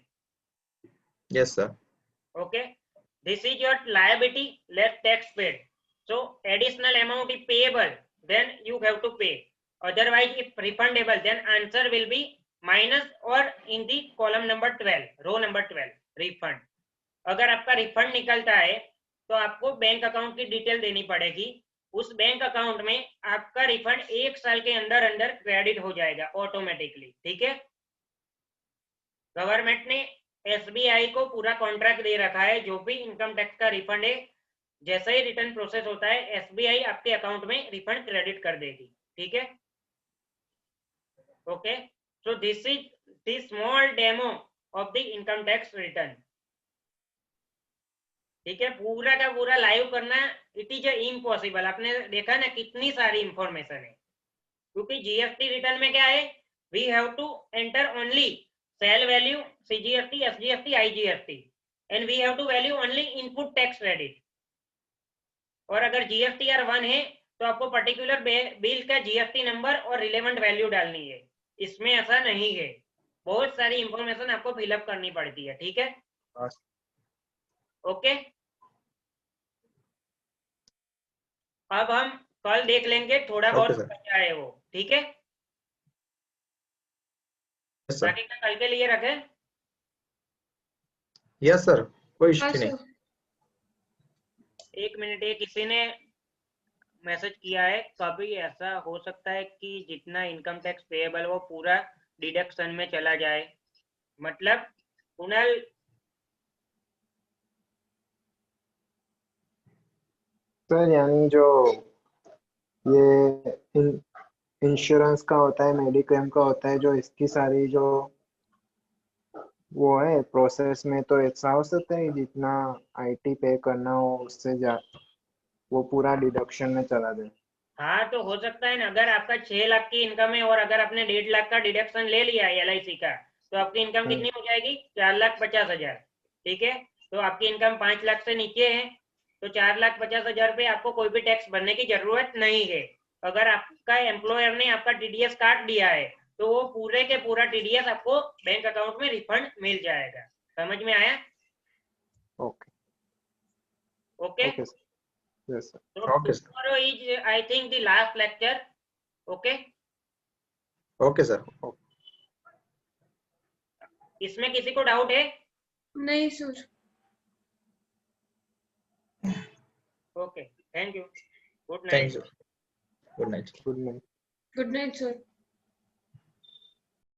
Yes sir. Okay, this is your liability less tax paid. So additional amount is payable, then you have to pay, otherwise if refundable then answer will be minus or in the column number 12, row number 12, refund. अगर आपका refund निकलता है तो आपको bank account की detail देनी पड़ेगी, उस बैंक अकाउंट में आपका रिफंड 1 साल के अंदर अंदर क्रेडिट हो जाएगा ऑटोमेटिकली, ठीक है। गवर्नमेंट ने एसबीआई को पूरा कॉन्ट्रैक्ट दे रखा है, जो भी इनकम टैक्स का रिफंड है जैसे ही रिटर्न प्रोसेस होता है एसबीआई आपके अकाउंट में रिफंड क्रेडिट कर देगी, ठीक है। Okay, so this is the small demo of the income tax return, ठीक है। पूरा का पूरा लाइव करना इट इज इम्पॉसिबल। आपने देखा ना कितनी सारी इंफॉर्मेशन है, क्योंकि जीएसटी रिटर्न में क्या है, we have to enter only sale value, CGST, SGST, IGST, and we have to value only input tax credit. और अगर जीएसटीआर 1 है तो आपको पर्टिकुलर बिल का जीएसटी नंबर और रिलेवेंट वैल्यू डालनी है। इसमें ऐसा नहीं है, बहुत सारी इंफॉर्मेशन आपको फिलअप करनी पड़ती है, ठीक है। ओके, अब हम कल देख लेंगे, थोड़ा बहुत सर। बचा है वो, ठीक है। सर बाकी का कल के लिए रखें। यस सर, कोई हाँ इश्यू नहीं। सर। 1 मिनट, ये किसी ने मैसेज किया है, कभी ऐसा हो सकता है कि जितना इनकम टैक्स पेएबल वो पूरा डिडक्शन में चला जाए, मतलब कुणाल सर यानी जो ये इंश्योरेंस का होता है, मेडिक्लेम का होता है, जो इसकी सारी जो वो है प्रोसेस में, तो ऐसा हो सकता है जितना आईटी पे करना हो उससे वो पूरा डिडक्शन में चला जाए। हाँ, तो हो सकता है ना, अगर आपका 6 लाख की इनकम है और अगर आपने 1.5 लाख का डिडक्शन ले लिया है एलआईसी का, तो आपकी इनकम कितनी हो जाएगी, 4,50,000, ठीक है। तो आपकी इनकम 5 लाख से नीचे है तो 4,50,000 पे आपको कोई भी टैक्स भरने की जरूरत नहीं है। अगर आपका एम्प्लॉयर ने आपका टीडीएस काट दिया है तो वो पूरे के पूरा टीडीएस आपको बैंक अकाउंट में रिफंड मिल जाएगा। समझ में आया? Okay okay, okay sir, yes sir. so Okay, sir. tomorrow is I think the last lecture. Okay, okay sir. इसमें किसी को डाउट है? नहीं sir. Okay, thank you, good thank night. You, good night. Good night. Good night sir.